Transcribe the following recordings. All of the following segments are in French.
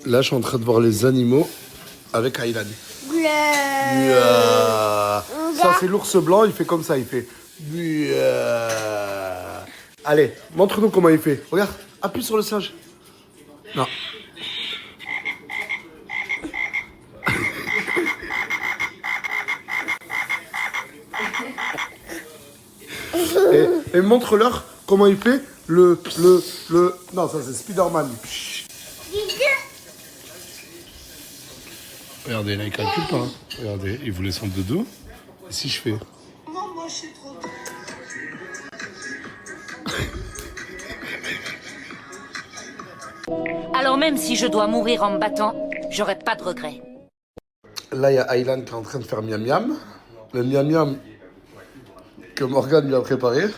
Là, je suis en train de voir les animaux avec Aylan. Ça, c'est l'ours blanc, il fait comme ça, il fait. Allez, montre-nous comment il fait. Regarde, appuie sur le singe. Non. Et montre-leur comment il fait le... Non, ça c'est Spider-Man. Regardez, là il calcule pas. Hein. Regardez, il voulait son dodo. Et si je fais... Maman, je suis trop... Alors même si je dois mourir en me battant, j'aurai pas de regrets. Là, il y a Aylan qui est en train de faire miam miam. Le miam miam que Morgane lui a préparé. Ouais,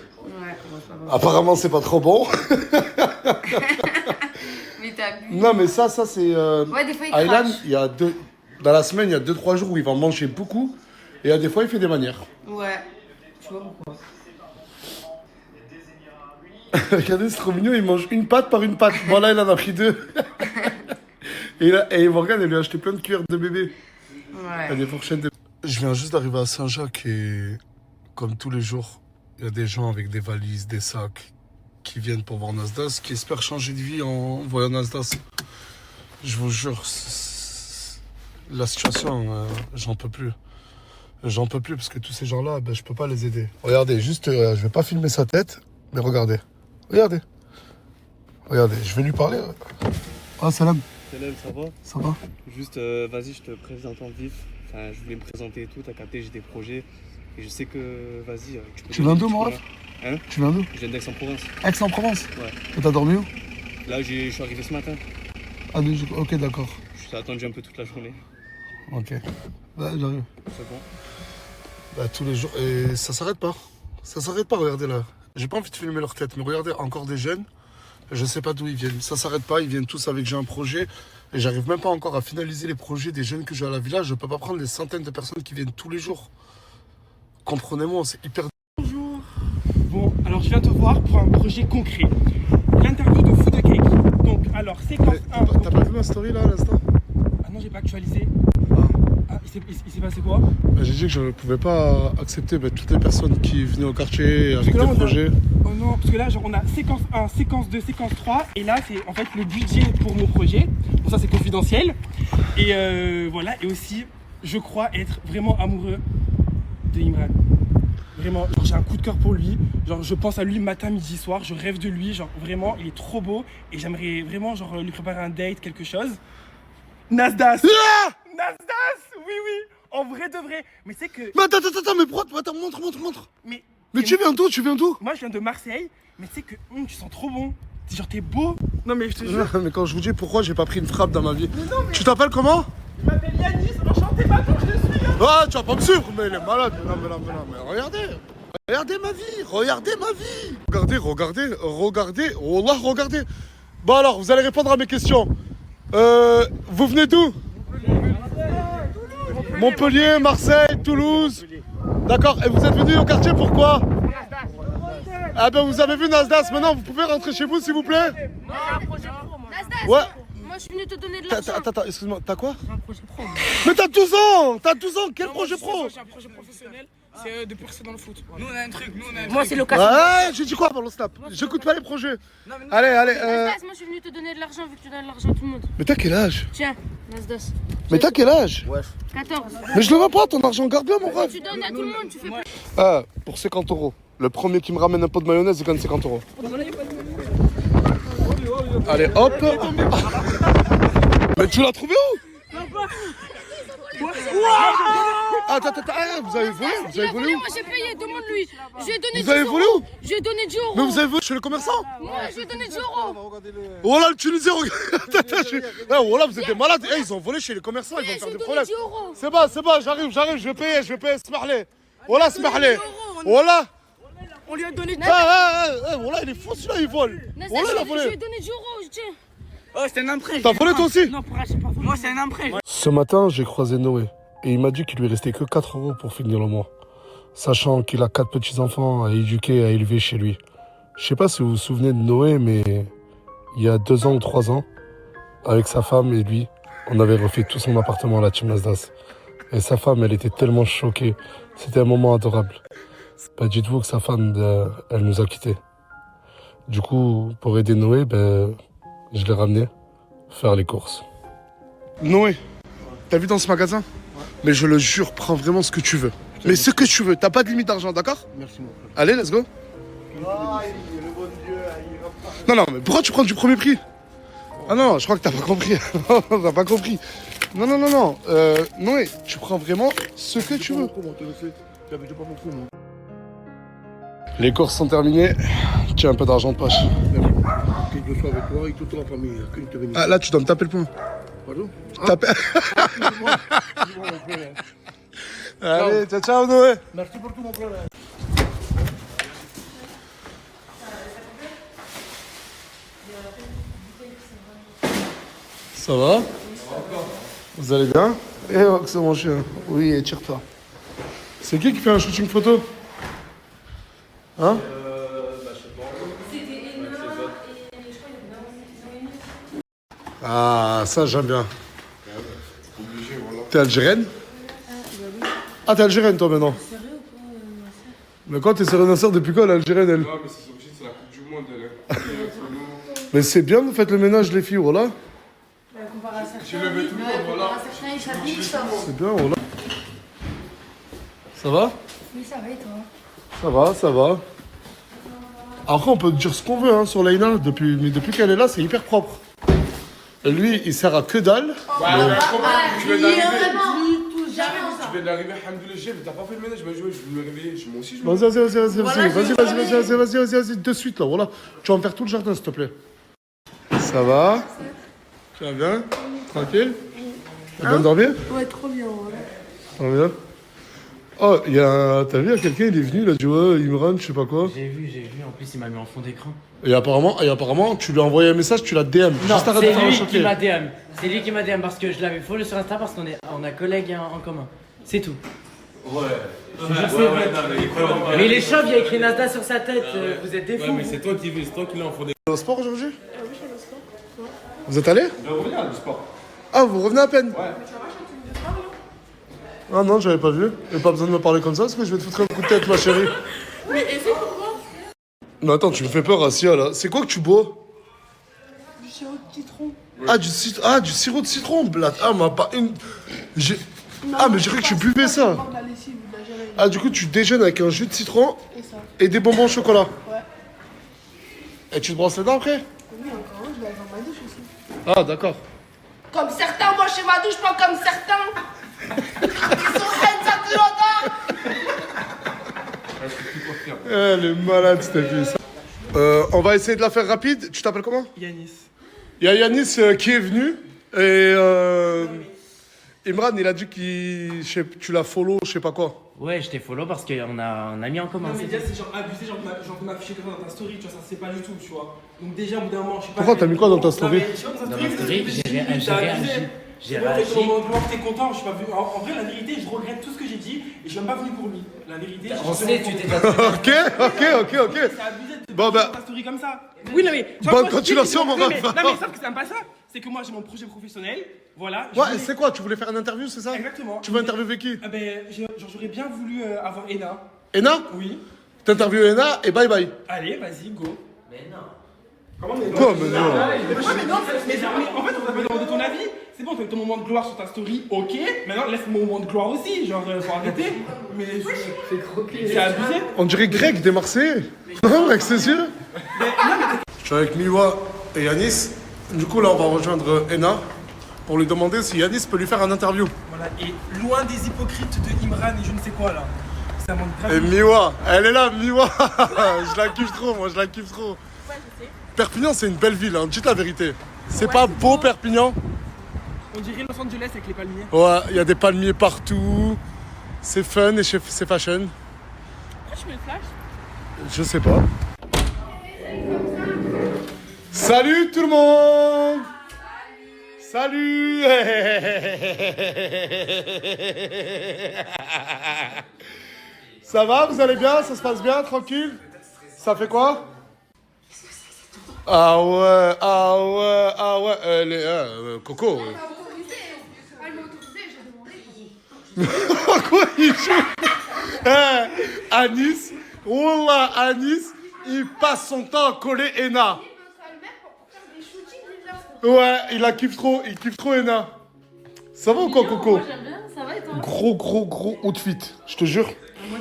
apparemment, c'est pas trop bon. mais t'as bu. Non, mais ça c'est... Ouais, des fois, il Aylan, crache. il y a dans la semaine, il y a 2-3 jours où il va manger beaucoup. Et il y a des fois, il fait des manières. Ouais. Je sais pas pourquoi. Regardez, c'est trop mignon, il mange une pâte par une pâte. Voilà, il en a pris 2. et Morgane, elle lui a acheté plein de cuillères de bébé. Ouais. Et des fourchettes de... Je viens juste d'arriver à Saint-Jacques et comme tous les jours, il y a des gens avec des valises, des sacs qui viennent pour voir Nasdaq, qui espèrent changer de vie en voyant Nasdaq. Je vous jure, la situation, j'en peux plus. J'en peux plus parce que tous ces gens-là, ben, je peux pas les aider. Regardez, juste, je vais pas filmer sa tête, mais regardez. Regardez. Regardez, je vais lui parler. Ah, salam. Salam, ça va? Ça va? Juste, vas-y, je te présente en vif. Enfin, je voulais me présenter et tout, t'as capté, j'ai des projets. Et je sais que, vas-y, tu peux... Tu viens d'où, mon ref? Hein? Tu viens d'où? Je viens d'Aix-en-Provence. Aix-en-Provence? Ouais. Et t'as dormi où? Là, je suis arrivé ce matin. Ah, ok, d'accord. Je t'ai attendu un peu toute la journée. Ok. Bah, j'arrive. C'est bon? Bah, tous les jours. Et ça s'arrête pas. Ça s'arrête pas, regardez là. J'ai pas envie de filmer leur tête, mais regardez, encore des jeunes. Je sais pas d'où ils viennent. Ça s'arrête pas, ils viennent tous avec j'ai un projet. Et j'arrive même pas encore à finaliser les projets des jeunes que j'ai à la villa. Je peux pas prendre des centaines de personnes qui viennent tous les jours. Comprenez-moi, c'est hyper... Bonjour. Bon, alors je viens te voir pour un projet concret. L'interview de Food Cake. Donc, alors, séquence 1. T'as pas vu ma story là à l'instant? Ah non, j'ai pas actualisé. Ah. Ah, il s'est passé quoi? Bah, j'ai dit que je ne pouvais pas accepter toutes les personnes qui venaient au quartier avec que là, des on a- projets. Oh non, parce que là, genre, on a séquence 1, séquence 2, séquence 3. Et là, c'est en fait le budget pour mon projet. Bon, ça, c'est confidentiel. Et voilà. Et aussi, je crois être vraiment amoureux de Imran. Vraiment, genre, j'ai un coup de cœur pour lui. Genre, je pense à lui matin, midi, soir. Je rêve de lui. Genre, vraiment, il est trop beau. Et j'aimerais vraiment, genre, lui préparer un date, quelque chose. Nasdaq. Nasdaq. Oui, oui. En vrai de vrai. Mais c'est que. Mais attends, mais pourquoi? Attends, montre. Mais Tu viens d'où? moi, je viens de Marseille. Mais tu sais que tu sens trop bon. Genre, t'es beau. Non, mais je te jure. Mais quand je vous dis pourquoi j'ai pas pris une frappe dans ma vie. Tu t'appelles comment? Je m'appelle Yanis. Enchanté, maintenant, je le suis. Hein. Ah, tu vas pas me suivre, mais il est malade. Mais regardez. Regardez ma vie. Regardez. Wallah, regardez. Bon alors, vous allez répondre à mes questions. Vous venez d'où? Montpellier, Marseille, Toulouse. D'accord, et vous êtes venu au quartier pourquoi? Ah ben vous avez vu Nasdaq, maintenant vous pouvez rentrer chez vous s'il vous plaît? Nasdaq, Ouais. moi je suis venue te donner de l'argent. Attends, excuse-moi, t'as quoi? J'ai un projet pro. Mais t'as 12 ans, quel projet pro? J'ai un projet professionnel. C'est de percer dans le foot. Nous, on a un truc. Moi c'est location. Ouais, j'ai dit quoi par le snap? J'écoute pas les projets. Allez, Nasdaq, moi je suis venue te donner de l'argent vu que tu donnes de l'argent à tout le monde. Mais t'as quel âge? Tiens, Nasdaq. Mais t'as quel âge? 14. Mais je le vois pas, ton argent, garde bien mon rêve. Tu donnes à tout le monde, tu fais pas. Ah, pour 50 euros. Le premier qui me ramène un pot de mayonnaise, il gagne 50 euros. Allez, hop. Mais tu l'as trouvé où? Attends, vous avez volé Il a volé, où? moi j'ai payé, demande-lui. Je lui ai donné Vous avez 10 volé euros. où? Je lui ai donné 10 euros. Mais vous avez volé chez le commerçant? Moi je lui ai donné 10 euros. Oh là, le Tunisien, regarde. Oh là, vous êtes des malades. Eh, ils ont volé chez les commerçants, ils vont Je faire lui ai des donné problèmes. 10 euros. C'est bon, j'arrive, je vais payer, Smarley. Voilà, Smarley. Voilà. On lui a donné. Voilà, il est fou celui-là, il vole. Nasdaq, Voilà, il a je lui ai volé. donné 10 euros, tiens. Oh, c'est un emprunt. T'as volé toi aussi? Non, pour acheter pas volé. Moi, c'est un emprunt. Ce matin, j'ai croisé Noé et il m'a dit qu'il lui restait que 4 euros pour finir le mois. Sachant qu'il a 4 petits-enfants à éduquer, à élever chez lui. Je sais pas si vous vous souvenez de Noé, mais il y a 2 ans ou 3 ans, avec sa femme et lui, on avait refait tout son appartement à la Team Nasdaq. Et sa femme, elle était tellement choquée. C'était un moment adorable. Bah, dites-vous que sa femme, elle nous a quittés. Du coup, pour aider Noé, je l'ai ramené faire les courses. Noé, t'as vu dans ce magasin? Ouais. Mais je le jure, prends vraiment ce que tu veux. Mais ce que tu veux, t'as pas de limite d'argent, d'accord? Merci, mon frère. Allez, let's go. Non, non, mais pourquoi tu prends du premier prix? Ah non, je crois que t'as pas compris. T'as pas compris. Non, non, non, non. Noé, tu prends vraiment ce que tu veux. Les courses sont terminées. Tiens, un peu d'argent de poche. Que je sois avec toi et toute la famille. Qu'une te bénisse. Ah, là, tu dois me taper le poing. Pardon? Allez, ciao, ciao, Noé. Merci pour tout, mon frère. Ça va? Vous allez bien? Eh, c'est mon chien. Oui, et tire-toi. C'est qui fait un shooting photo? Hein? Ah, ça j'aime bien. T'es algérienne? Ah, t'es algérienne toi maintenant? Mais quand t'es sérieux sœur depuis quand l'algérienne elle? Non, mais c'est la Coupe du Monde, elle. Mais c'est bien, vous faites le ménage les filles, voilà. J'ai levé tout le monde, voilà. C'est bien, voilà. Ça va? Oui, ça va et toi? Ça va, ça va. Après, on peut dire ce qu'on veut hein, sur Leïna, mais depuis qu'elle est là, c'est hyper propre. Et lui, il sert à que dalle. Ouais, mais comment tu viens d'arriver? Jamais en ça. Tu viens d'arriver, Hamdoullah, chef, t'as pas fait le ménage, je vais me réveiller, moi aussi je me Vas-y, de suite là, voilà. Tu vas me faire tout le jardin, s'il te plaît. Ça va? Tu vas bien? Tranquille? T'as bien dormi? Ouais, trop bien. Trop bien. Oh, t'as vu, il y a quelqu'un, il est venu, il a dit ouais, Imran, je sais pas quoi. J'ai vu, en plus il m'a mis en fond d'écran. Et apparemment, tu lui as envoyé un message, tu l'as DM. Non, Juste arrête de faire c'est le lui choquer. qui m'a DM. C'est lui qui m'a DM parce que je l'avais follow sur Insta parce qu'on a collègues en commun. C'est tout. Ouais. Mais il est chauve, il y a écrit Nasdaq sur sa tête. Vous êtes des fous. Ouais, mais c'est toi qui l'as enfondé. Au sport aujourd'hui? Oui, je suis au sport. Vous êtes allé? Je vais revenir du sport. Ah, vous revenez à peine? Ouais. Ah non, j'avais pas vu. Et pas besoin de me parler comme ça parce que je vais te foutre un coup de tête, ma chérie. Mais essaye pour moi. Mais attends, tu me fais peur, Assia, là. C'est quoi que tu bois? Du sirop de citron. Du sirop de citron, Blatt. Ah, mais pas une... mais j'ai cru que tu buvais ça. De la lessive ou de la gelée. Ah, du coup, tu déjeunes avec un jus de citron Et ça. et des bonbons au chocolat. Ouais. Et tu te brosses les dents après? Oui, encore un, je vais aller dans ma douche aussi. Ah, d'accord. Comme certains, moi, chez ma douche, pas comme certains. Ils sont reines, ça fait longtemps. Elle est malade, cette fille. On va essayer de la faire rapide. Tu t'appelles comment? Yanis. Il y a Yanis qui est venu. Et Imran, il a dit que tu l'as follow, je sais pas quoi. Ouais, je t'ai follow parce qu'on a un ami en commun. Non, mais déjà, c'est genre abusé, genre de m'afficher comme ça dans ta story, tu vois, ça c'est pas du tout, tu vois. Donc, déjà, au bout d'un moment, je sais pas. Pourquoi t'as mis quoi dans ta story? Non, mais, tu vois, Dans ma story, j'ai réagi. J'ai réagi. Au moment où t'es content, je suis pas venu. En vrai, la vérité, je regrette tout ce que j'ai dit et je suis même pas venu pour lui. La vérité, On sait, tu t'es Ok. C'est abusé de Bon, ta story comme ça. Oui, non, mais. tu vois, Bonne moi, je continuation, dis- mon non, mais- ref. Non, mais sauf que c'est même pas ça. C'est que moi, j'ai mon projet professionnel. Voilà. je Ouais, voulais- c'est quoi? Tu voulais faire une interview, c'est ça? Exactement. Tu veux interviewer qui? Ah ben, j'aurais bien voulu avoir Ena. Ena? Oui. T'interviews Ena et bye bye. Allez, vas-y, go. Mais non. Comment mais Quoi, mais non? mais en fait, on t'a pas demandé ton avis. C'est bon, t'as eu ton moment de gloire sur ta story, ok. Maintenant, laisse mon moment de gloire aussi. Genre, faut arrêter. Mais c'est abusé. On dirait Greg des Marseillais. Non, avec ses yeux. Je suis avec Miwa et Yanis. Du coup, là, on va rejoindre Ena pour lui demander si Yanis peut lui faire une interview. Voilà, et loin des hypocrites de Imran et je ne sais quoi là. Ça manque grave. Et Miwa, elle est là, Miwa. Je la kiffe trop, moi, je la kiffe trop. Perpignan, c'est une belle ville, hein. Dites la vérité. C'est pas beau, Perpignan? On dirait Los Angeles avec les palmiers. Ouais, il y a des palmiers partout. C'est fun et c'est fashion. Pourquoi je mets le flash? Je sais pas. Salut tout le monde! Salut! Ça va? Vous allez bien? Ça se passe bien? Tranquille? Ça fait quoi? Ah ouais, ah ouais, ah ouais. Coco. Elle m'a autorisé, j'ai demandé. Quoi il joue? Anis, Wallah, Anis, il passe son temps à coller Ena. Ouais, il kiffe trop Ena. Ça va ou quoi, Coco? Moi j'aime bien, ça va et toi? Gros outfit, je te jure.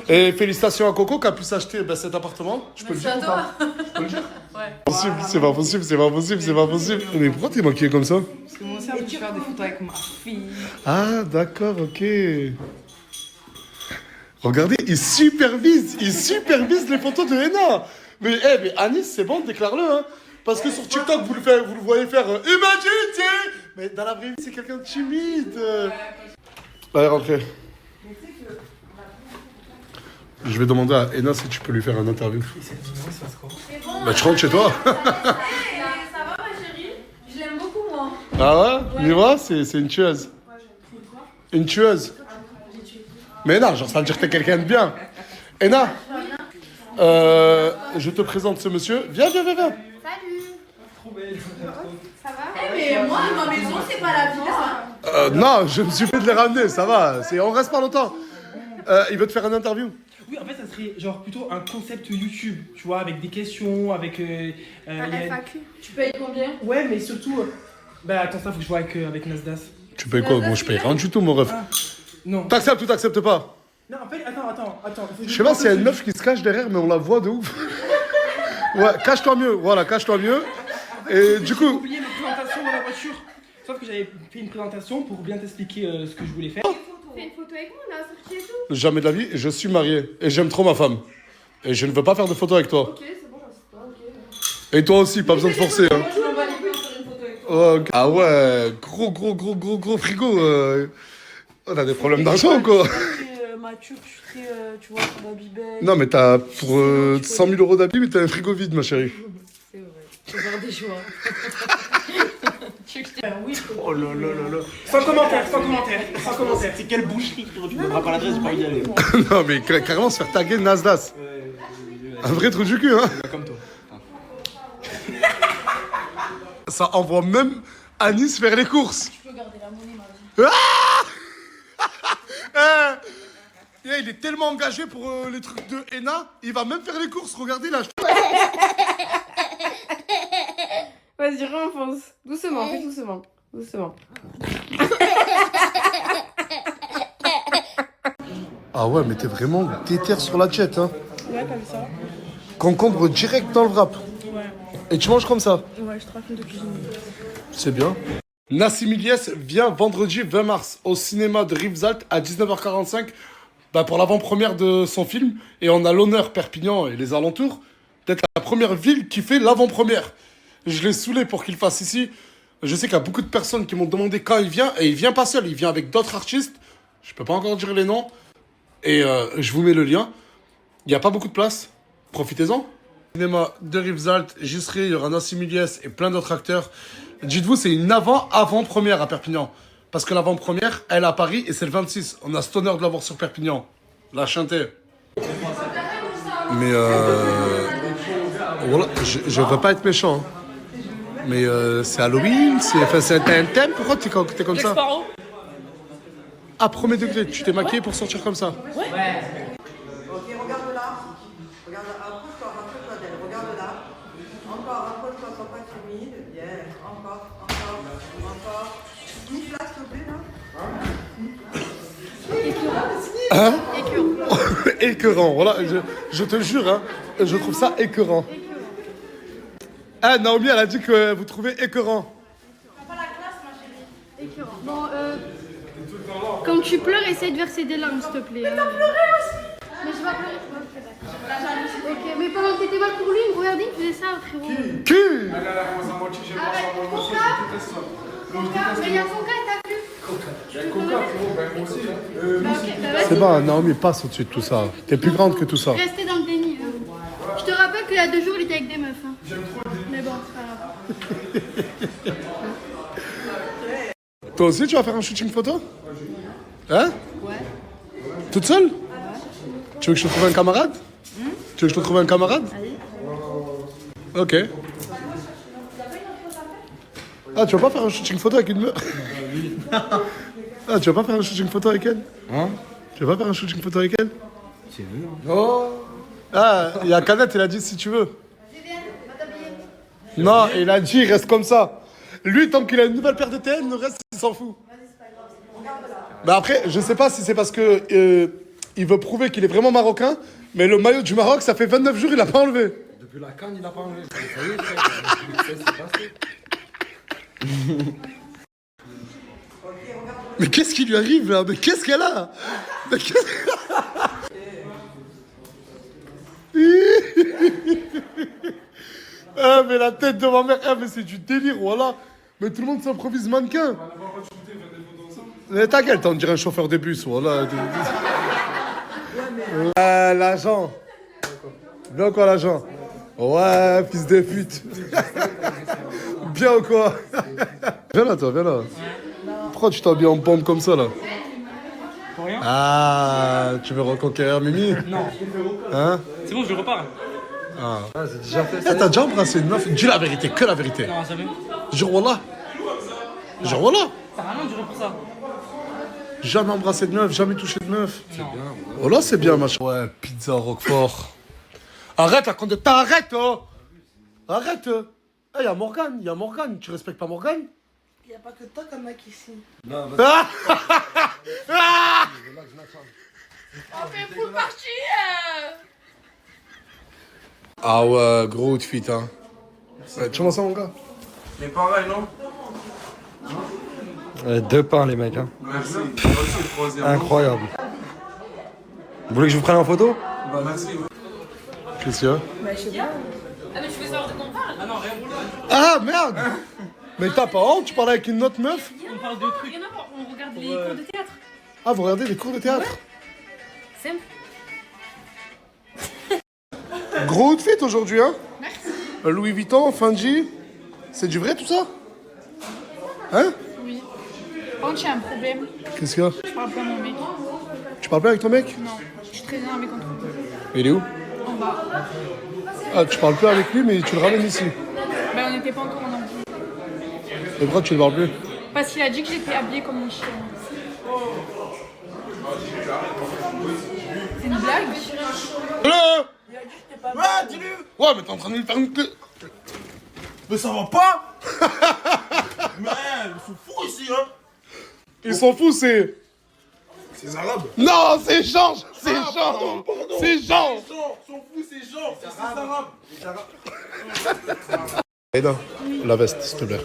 Et félicitations à Coco qui a pu s'acheter cet appartement. Je peux le dire ou pas? Je peux le dire? Ouais. C'est pas possible. Mais pourquoi t'es maquillée comme ça? Parce que moi aussi, je veux faire des photos avec ma fille. Ah, d'accord, ok. Regardez, il supervise les photos de Ena. Mais Anis, c'est bon, déclare-le, hein. Parce que sur TikTok, vous le voyez faire humanité. Mais dans la vraie vie, c'est quelqu'un de timide. Allez, rentrez. Je vais demander à Ena si tu peux lui faire un interview. Bah, tu rentres chez toi. Ça va ma chérie? Je l'aime beaucoup moi. Ah ouais? Tu vois, c'est une tueuse. Une tueuse. Mais Ena, genre ça veut dire que t'es quelqu'un de bien. Ena, je te présente ce monsieur. Viens. Salut. Ça va? Mais moi, ma maison, c'est pas la villa. Non, je me suis fait de les ramener, ça va. On reste pas longtemps. Il veut te faire une interview. Oui, en fait, ça serait genre plutôt un concept YouTube, tu vois, avec des questions, avec. FAQ. Tu payes combien? Ouais, mais surtout. Bah, attends, ça, faut que je vois avec Nasdaq. Tu payes quoi? Moi, je paye rien du tout, mon ref. Non. T'acceptes ou t'acceptes pas? Non, en fait, attends. Je sais pas s'il y a une meuf qui se cache derrière, mais on la voit de ouf. Ouais, cache-toi mieux. Voilà, cache-toi mieux. Et du coup. J'ai oublié ma présentation dans la voiture. Sauf que j'avais fait une présentation pour bien t'expliquer ce que je voulais faire. Fais une photo avec moi, on a sorti et tout. Jamais de la vie, je suis marié et j'aime trop ma femme. Et je ne veux pas faire de photos avec toi. Ok, c'est bon, j'en sais pas, ok. Et toi aussi, pas besoin de forcer. Hein. Je m'en bats les couilles de faire une photo avec toi. Oh, ah ouais, gros frigo. On a des problèmes d'argent ou quoi? Je suis très mature, je suis très, tu vois, pour ma bibelle. Non mais t'as pour 100 000 euros d'habits, mais t'as un frigo vide ma chérie. C'est vrai, faut faire des choix. Oui, Oh là. Sans commentaire. C'est quelle boucherie, tu donneras pas l'adresse, j'ai pas envie d'y aller. Non mais carrément se faire taguer Nasdaq. Un vrai trou du cul hein. Comme toi. Ça envoie même Anis faire les courses. Tu peux garder la monnaie, ma vie. Il est tellement engagé pour les trucs de Ena, il va même faire les courses, regardez là. Vas-y, renfonce. Doucement, fais doucement. Ah ouais, mais t'es vraiment déter sur la jet, hein. Ouais, comme ça. Concombre direct dans le wrap. Ouais. Et tu manges comme ça. Ouais, je te raconte de cuisiner. C'est bien. Nassim Ilyes vient vendredi 20 mars au cinéma de Rivesaltes à 19h45 pour l'avant-première de son film. Et on a l'honneur, Perpignan et les alentours, d'être la première ville qui fait l'avant-première. Je l'ai saoulé pour qu'il fasse ici. Je sais qu'il y a beaucoup de personnes qui m'ont demandé quand il vient. Et il vient pas seul, il vient avec d'autres artistes. Je peux pas encore dire les noms. Et je vous mets le lien. Il n'y a pas beaucoup de place. Profitez-en. Cinéma de Rivesaltes, j'y serai. Il y aura Nassim Ilyes et plein d'autres acteurs. Dites-vous, c'est une avant-première à Perpignan. Parce que l'avant-première, elle est à Paris et c'est le 26. On a cet honneur de l'avoir sur Perpignan. La chanter. Mais voilà, je veux pas être méchant. Hein. Mais c'est Halloween, c'est un thème. Pourquoi t'es comme ça? À premier degré, tu t'es maquillé pour sortir comme ça? Ouais. Ok, regarde là. Regarde, approche-toi d'elle. Regarde là. Encore, approche-toi, sois pas timide. Bien, encore. Souffle là, s'il te plaît, là. Hein? Écœurant, voilà, je te jure, hein, je trouve ça écœurant. Ah, Naomi, elle a dit que vous trouvez écœurant. T'as pas la classe, ma chérie. Écœurant. Bon, quand tu pleures, essaye de verser des larmes, s'il te plaît. Mais t'as pleuré aussi. Mais je vais pas pleurer. Ok, mais pendant que t'étais mal pour lui, regardez, il faisait ça, frérot. Cul. Arrête, Coca. Mais il y a Coca, t'as vu? Il y a Coca, frérot, ben moi aussi. C'est bon, Naomi, passe au-dessus de tout ça. T'es plus grande que tout ça. Restez dans le déni. Hein. Je te rappelle qu'il y a 2 jours, il était avec des meufs. Hein. Mais bon, c'est pas grave. Toi aussi, tu vas faire un shooting photo? Hein? Ouais. Toute seule? Tu veux que je te trouve un camarade? Tu veux que je te trouve un camarade? Allez. Ok. Ah, tu vas pas faire un shooting photo avec une meuf? Ah, tu vas pas faire un shooting photo avec elle? Hein? Tu vas pas faire un shooting photo avec elle? C'est vrai. Oh! Ah, il y a Canet, il a dit si tu veux. Non, il a dit reste comme ça. Lui, tant qu'il a une nouvelle paire de TN, le reste, il s'en fout. Bah après, je sais pas si c'est parce que il veut prouver qu'il est vraiment marocain, mais le maillot du Maroc, ça fait 29 jours, il l'a pas enlevé. Depuis la canne, il n'a pas enlevé. Ça y est, frère. C'est passé. Mais qu'est-ce qui lui arrive là? Mais qu'est-ce qu'elle a? Mais qu'est-ce... Ah mais la tête de ma mère, ah mais c'est du délire, voilà. Mais tout le monde s'improvise mannequin. Mais ta gueule, on dirait un chauffeur de bus, voilà. L'agent. Bien quoi l'agent? Ouais, fils de pute. Bien ou quoi? Viens là toi, viens là. Pourquoi tu t'habilles en bombe comme ça là? Pour rien. Ah, tu veux reconquérir Mimi? Non. Hein? C'est bon, je repars. Ah, c'est déjà fait. Eh, t'as déjà embrassé une meuf? Dis la vérité, que la vérité. Non, jamais. Jure wallah. Jure wallah. Ça a rien duré pour ça. Jamais embrassé de meuf, jamais touché de meuf. C'est bien. Oh là, c'est bien, machin. Ouais, pizza Roquefort. Arrête la conduite, t'arrêtes, oh. Arrête. Eh, y'a Morgane, tu respectes pas Morgane? Il n'y a pas que toi comme mec ici. Non, Ah On fait full partie. Ah ouais, gros outfit, hein. Ouais, tu vois ça, mon gars? mais pareil, non? 2 pains, les mecs. Hein. Merci. Moi aussi, le troisième. Incroyable. Vous voulez que je vous prenne en photo? Bah, merci. Qu'est-ce qu'il y a? Bah, je sais pas. Ah, mais tu veux savoir de quoi on parle? Ah non, rien pour Ah, merde. Mais t'as pas honte, tu parles avec une autre meuf? On parle de trucs. Rien à voir, on regarde les cours de théâtre. Ah, vous regardez les cours de théâtre? Simple. Gros outfit aujourd'hui, hein? Merci. Louis Vuitton, Fendi. C'est du vrai tout ça? Hein? Oui. Par contre, j'ai un problème. Qu'est-ce qu'il y a? Je parle pas à mon mec. Tu parles pas avec ton mec? Non. Je suis très énervée contre lui. Il est où? En bas. Ah, tu parles plus avec lui, mais tu le ramènes ici. Ben, on n'était pas encore en embrouille. Et pourquoi tu le parles plus? Parce qu'il a dit que j'étais habillée comme une chienne. C'est une blague? Là! Ouais, dis-lui! Ouais, mais t'es en train de lui faire une... Mais ça va pas! Mais ils sont fous ici, hein! Ils s'en foutent, c'est... C'est les Arabes! Non, c'est Georges! C'est Ah, Georges! pardon. C'est Georges! Ils sont fous, ces gens! C'est les Arabes! Aida, la veste, s'il te plaît.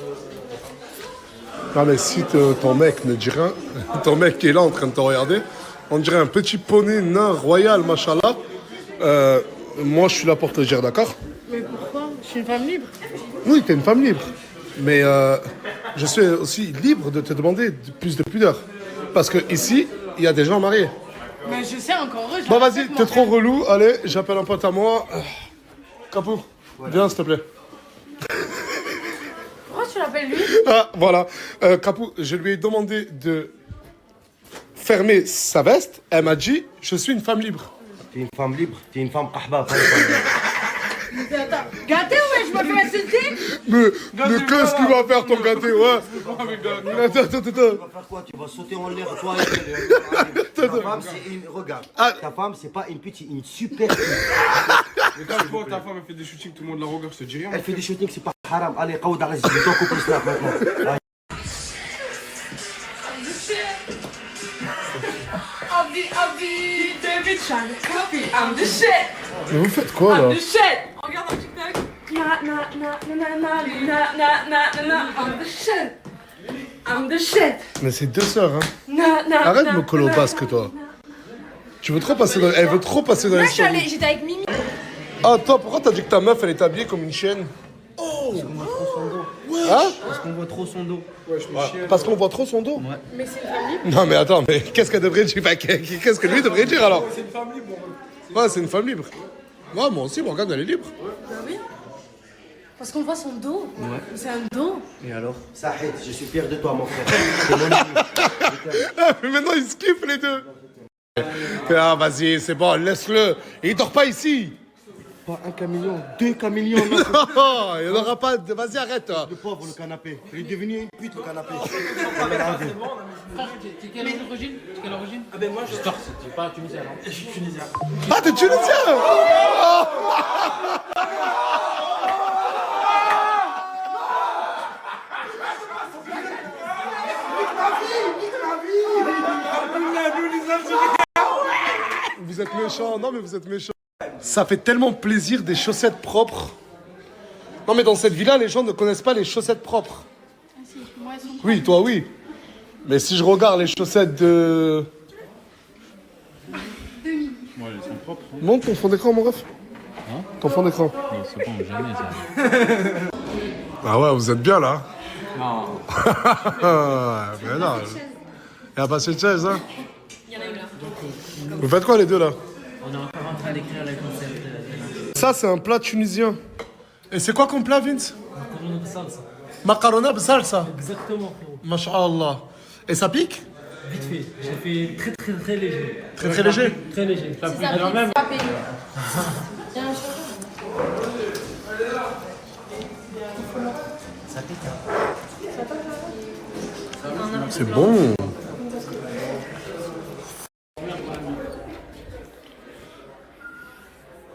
Non, mais si ton mec ne dit rien, ton mec qui est là en train de te regarder, on dirait un petit poney nain royal, machallah. Moi, je suis là pour te dire, d'accord? Mais pourquoi? Je suis une femme libre. Oui, t'es une femme libre. Mais je suis aussi libre de te demander plus de pudeur. Parce que ici, il y a des gens mariés. Mais je sais encore eux. Bon, vas-y, t'es trop relou. Allez, j'appelle un pote à moi. Capou, viens, s'il te plaît. Pourquoi tu l'appelles lui? Ah, voilà. Capou, je lui ai demandé de fermer sa veste. Elle m'a dit, je suis une femme libre. T'es une femme libre, t'es une femme kahba. Attends, gâté ouais, je me fais insulter? Mais qu'est-ce qu'il va faire ton gâté, ouais? Attends. Tu vas faire quoi? Tu vas sauter en l'air, toi et ta femme, c'est une... Regarde, ta femme, c'est pas une petite, une super fille. Mais quand je vois ta femme, elle fait des shootings, tout le monde la regarde, je te dis rien. Elle fait des shootings, c'est pas haram. Allez, Qaouda, vas-y, je dois couper snap maintenant. I'm the shit. Mais vous faites quoi, là? I'm the shit. Regarde un TikTok. I'm the shit. I'm the shit. Mais c'est deux sœurs, hein. Arrête de me coller au basque, toi. Tu veux trop passer dans... Elle veut trop passer dans les stories. J'étais avec Mimi. Ah, toi, pourquoi t'as dit que ta meuf, elle est habillée comme une chienne? Oh! Hein? Parce qu'on voit trop son dos. Parce qu'on voit trop son dos? Ouais. Mais c'est une femme libre. Non, mais attends, mais qu'est-ce qu'elle devrait dire? Enfin, qu'est-ce que lui devrait dire, alors? C'est une femme libre, Ouais, c'est une femme libre. Ouais, moi aussi, Morgane, elle est libre. Bah oui. Parce qu'on voit son dos. Ouais. C'est un dos. Et alors? Sahid, je suis fier de toi, mon frère. T'es mon ami. Mais maintenant, ils se kiffent, les deux. Ah, vas-y, c'est bon, laisse-le. Il dort pas ici. Pas un caméléon, 2 caméléons. Il n'y en aura pas. Vas-y, arrête. Le pauvre, le canapé. Il est devenu une pute, le canapé. Quelle origine? Ah ben moi je J'espère que c'est pas tunisien. Je suis tunisien. Ah, t'es tunisien. Vous êtes méchants. Non, mais vous êtes méchants. Ça fait tellement plaisir des chaussettes propres. Non, mais dans cette villa, les gens ne connaissent pas les chaussettes propres. Ah si, moi elles sont Oui, toi, oui. Mais si je regarde les chaussettes de... Ouais, elles sont propres. Hein. Montre ton fond d'écran, mon ref. Hein? Ton fond d'écran. Non, c'est bon, jamais ça. Ah ouais, vous êtes bien là. Non. Mais non. Il n'y a pas cette chaise, hein. Il y en a une là. Vous faites quoi les deux là? On est encore en train d'écrire le concept. Ça, c'est un plat tunisien. Et c'est quoi comme plat, Vince? Macarona salsa. Macarona bsalsa. Exactement, frérot. Masha'Allah. Et ça pique? Vite fait. J'ai fait très léger. Très léger? Très léger. Pas plus. Ça Alors même. pas payé. Tiens, Ça pique. C'est bon.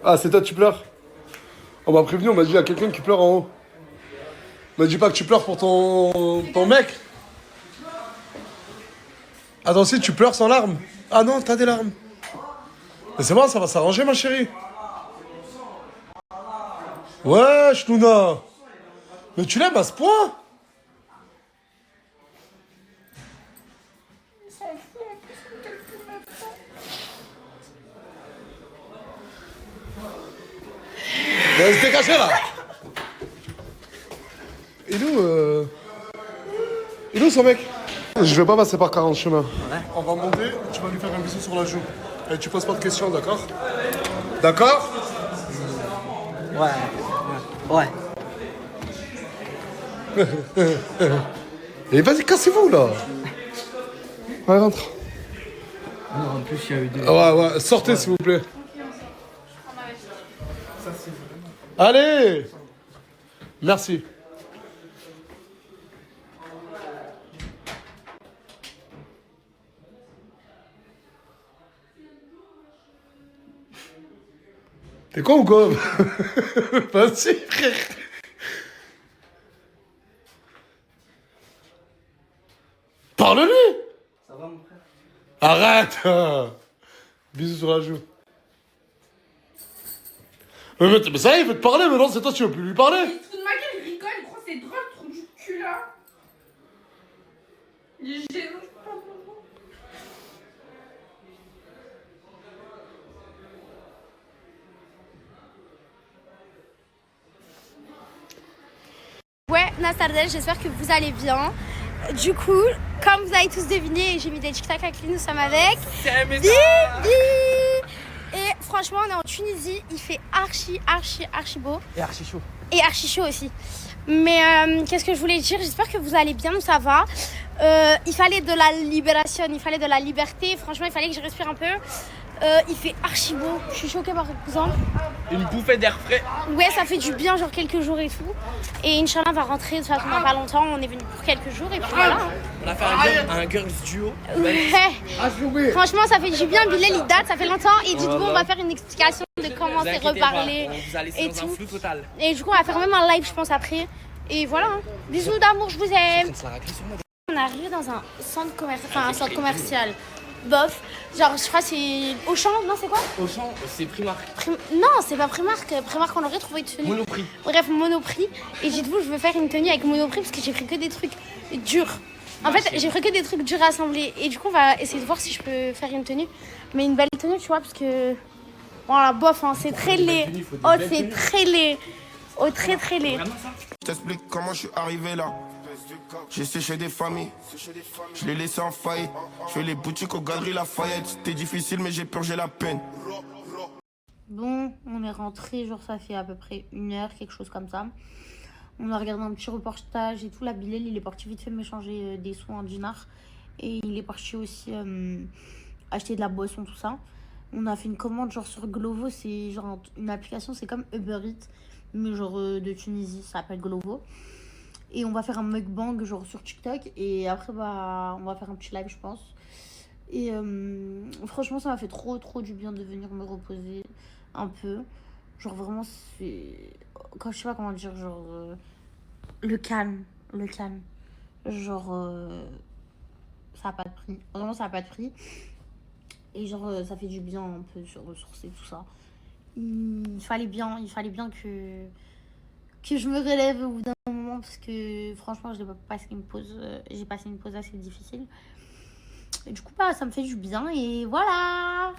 Ah, c'est toi, tu pleures? On m'a prévenu, on m'a dit il y a quelqu'un qui pleure en haut. On m'a dit pas que tu pleures pour ton mec. Attends, si tu pleures sans larmes. Ah non, t'as des larmes. Mais c'est bon, ça va s'arranger, ma chérie. Wesh, Luna. Mais tu l'aimes à ce point? Mais se dégager là. Il est où son mec? Je vais pas passer par 40 chemins. Ouais. On va monter, tu vas lui faire un bisou sur la joue. Et tu poses pas de questions, d'accord? D'accord? Ouais. Et vas-y, cassez-vous là. Ouais, rentre. Non, en plus, il y a eu des... Ouais, sortez s'il vous plaît. Allez! Merci. T'es con ou quoi? Vas-y, frère. Parle-lui. Ça va, mon frère? Arrête. Bisous sur la joue. Mais ça y est, il veut te parler, mais non, c'est toi, tu veux plus lui parler. Il se fout de ma gueule, il rigole, il croit que c'est drôle, le trou du cul là. Il est gênant, je peux pas comprendre. Ouais, Nastardel, j'espère que vous allez bien. Du coup, comme vous avez tous deviné, j'ai mis des tic-tac avec lui, nous sommes avec Bibi. Et franchement, on est en Tunisie, il fait archi beau. Et archi chaud. Et archi chaud aussi. Mais qu'est-ce que je voulais dire? J'espère que vous allez bien, nous ça va. Il fallait de la libération, il fallait de la liberté. Franchement, il fallait que je respire un peu. Il fait archi beau. Je suis choquée par exemple. Une bouffée d'air frais. Ouais, ça fait du bien, genre quelques jours et tout. Et Inch'Allah va rentrer de toute façon dans pas longtemps. On est venu pour quelques jours et puis voilà. On a fait un girls duo. Ouais. Franchement, ça fait du bien. Bilal, il date, ça fait longtemps. Et du coup, on va faire une explication de comment c'est reparler. On vous a laissé et dans tout. un flou total. Et du coup, on va faire même un live, je pense, après. Et voilà. Bisous d'amour, je vous aime. On est arrivé dans un centre commercial, enfin un centre commercial. Bof, genre je crois que c'est Auchan, non c'est quoi? Auchan, c'est Primark. Non, c'est pas Primark, Primark on aurait trouvé une tenue. Monoprix. Bref, Monoprix. Et dites-vous, je veux faire une tenue avec Monoprix parce que j'ai pris que des trucs durs. En fait, j'ai pris que des trucs durs à assembler. Et du coup, on va essayer de voir si je peux faire une tenue. Mais une belle tenue, tu vois, parce que... Voilà, bof, hein, c'est très laid. Oh, c'est très laid. Oh, très laid. Je t'explique comment je suis arrivé là. J'ai séché des familles, je l'ai laissé en faillite. Je fais les boutiques aux Galeries Lafayette. C'était difficile mais j'ai purgé la peine. Bon, on est rentré, genre ça fait à peu près 1 heure, quelque chose comme ça. On a regardé un petit reportage et tout. La Bilal, il est parti vite fait m'échanger des sous en dinars. Et il est parti aussi acheter de la boisson, tout ça. On a fait une commande genre sur Glovo, c'est genre une application, c'est comme Uber Eats, mais genre de Tunisie, ça s'appelle Glovo. Et on va faire un mukbang genre sur TikTok et après bah on va faire un petit live je pense. Et franchement ça m'a fait trop du bien de venir me reposer un peu. Genre vraiment c'est... Quand je sais pas comment dire, genre... le calme. Genre... ça a pas de prix. Vraiment ça a pas de prix. Et genre ça fait du bien un peu sur ressourcer tout ça. Il fallait bien que je me relève au bout d'un moment parce que franchement j'ai passé une pause assez difficile. Et du coup bah ça me fait du bien et voilà.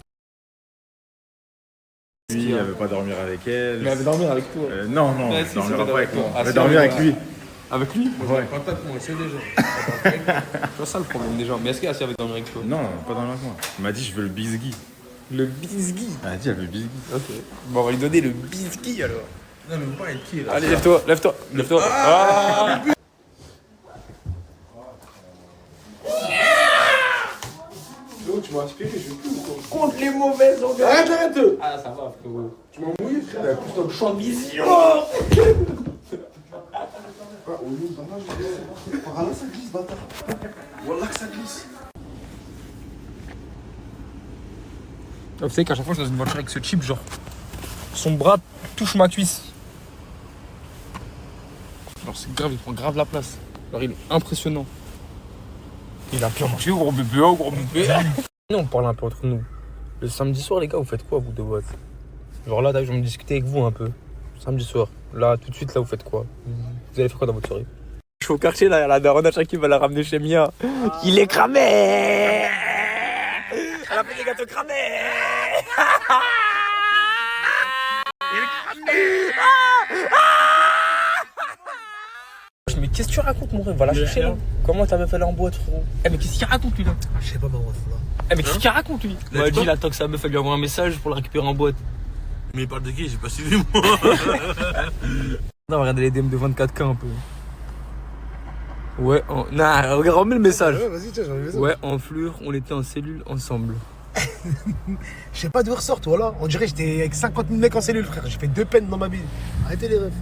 Lui, elle veut pas dormir avec elle. Mais elle veut dormir avec toi. Non, Ouais, elle si, dormira c'est pas avec d'accord. moi. Ah, Elle veut si, dormir on avec va- lui. Avec lui? Moi, Ouais. j'ai contact, moi, c'est déjà. Tu vois ça le problème des gens. Mais est-ce qu'Assia veut dormir avec toi? Non, pas dormir avec moi. Elle m'a dit, je veux le bisgui. Le bisgui? Elle a dit, elle veut le bisgui. Ok. Bon, on va lui donner le bisgui alors. Non, mais vous parlez de qui là? Allez, lève-toi. Ah Tu m'as inspiré, je vais plus ou quoi? Contre les mauvaises ondes. Arrête. Ah, ça va, frérot. Tu m'as mouillé, frère. T'as plus dans le champ. Ambition. Ah, au lieu de dommage, par là, ça glisse, bâtard. Wallah que ça glisse. Vous savez qu'à chaque fois que je suis dans une voiture avec ce type, genre, son bras touche ma cuisse. Alors c'est grave, il prend grave la place. Alors il est impressionnant. Il a bien mangé, gros bébé. Non, on parle un peu entre nous. Le samedi soir, les gars, vous faites quoi, vous de boîte? Genre là, je vais me discuter avec vous un peu. Samedi soir. Là, tout de suite, là, vous faites quoi? Vous allez faire quoi dans votre soirée? Je suis au quartier, là, la daronne à chaque qui va la ramener chez Mia. Il est cramé. Elle a fait des gâteaux cramés. Il est cramé. Mais qu'est-ce que tu racontes, mon rêve? Va la chercher là. Comment ta meuf elle est en boîte, frérot? Eh, mais qu'est-ce qu'il raconte, lui là? Je sais pas, ma ref là. Eh, mais qu'est-ce qu'il raconte, lui? Il m'a dit, il attend que sa meuf elle lui envoie un message pour la récupérer en boîte. Mais il parle de qui? J'ai pas suivi moi. On va regarder les DM de 24K un peu. Ouais, nah, regarde, remets le message. Ouais, vas-y, tiens, j'en ai besoin. Ouais, en fleur, on était en cellule ensemble. Je sais pas d'où ressort, toi là. On dirait que j'étais avec 50 000 mecs en cellule, frère. J'ai fait 2 peines dans ma vie. Arrêtez les refs.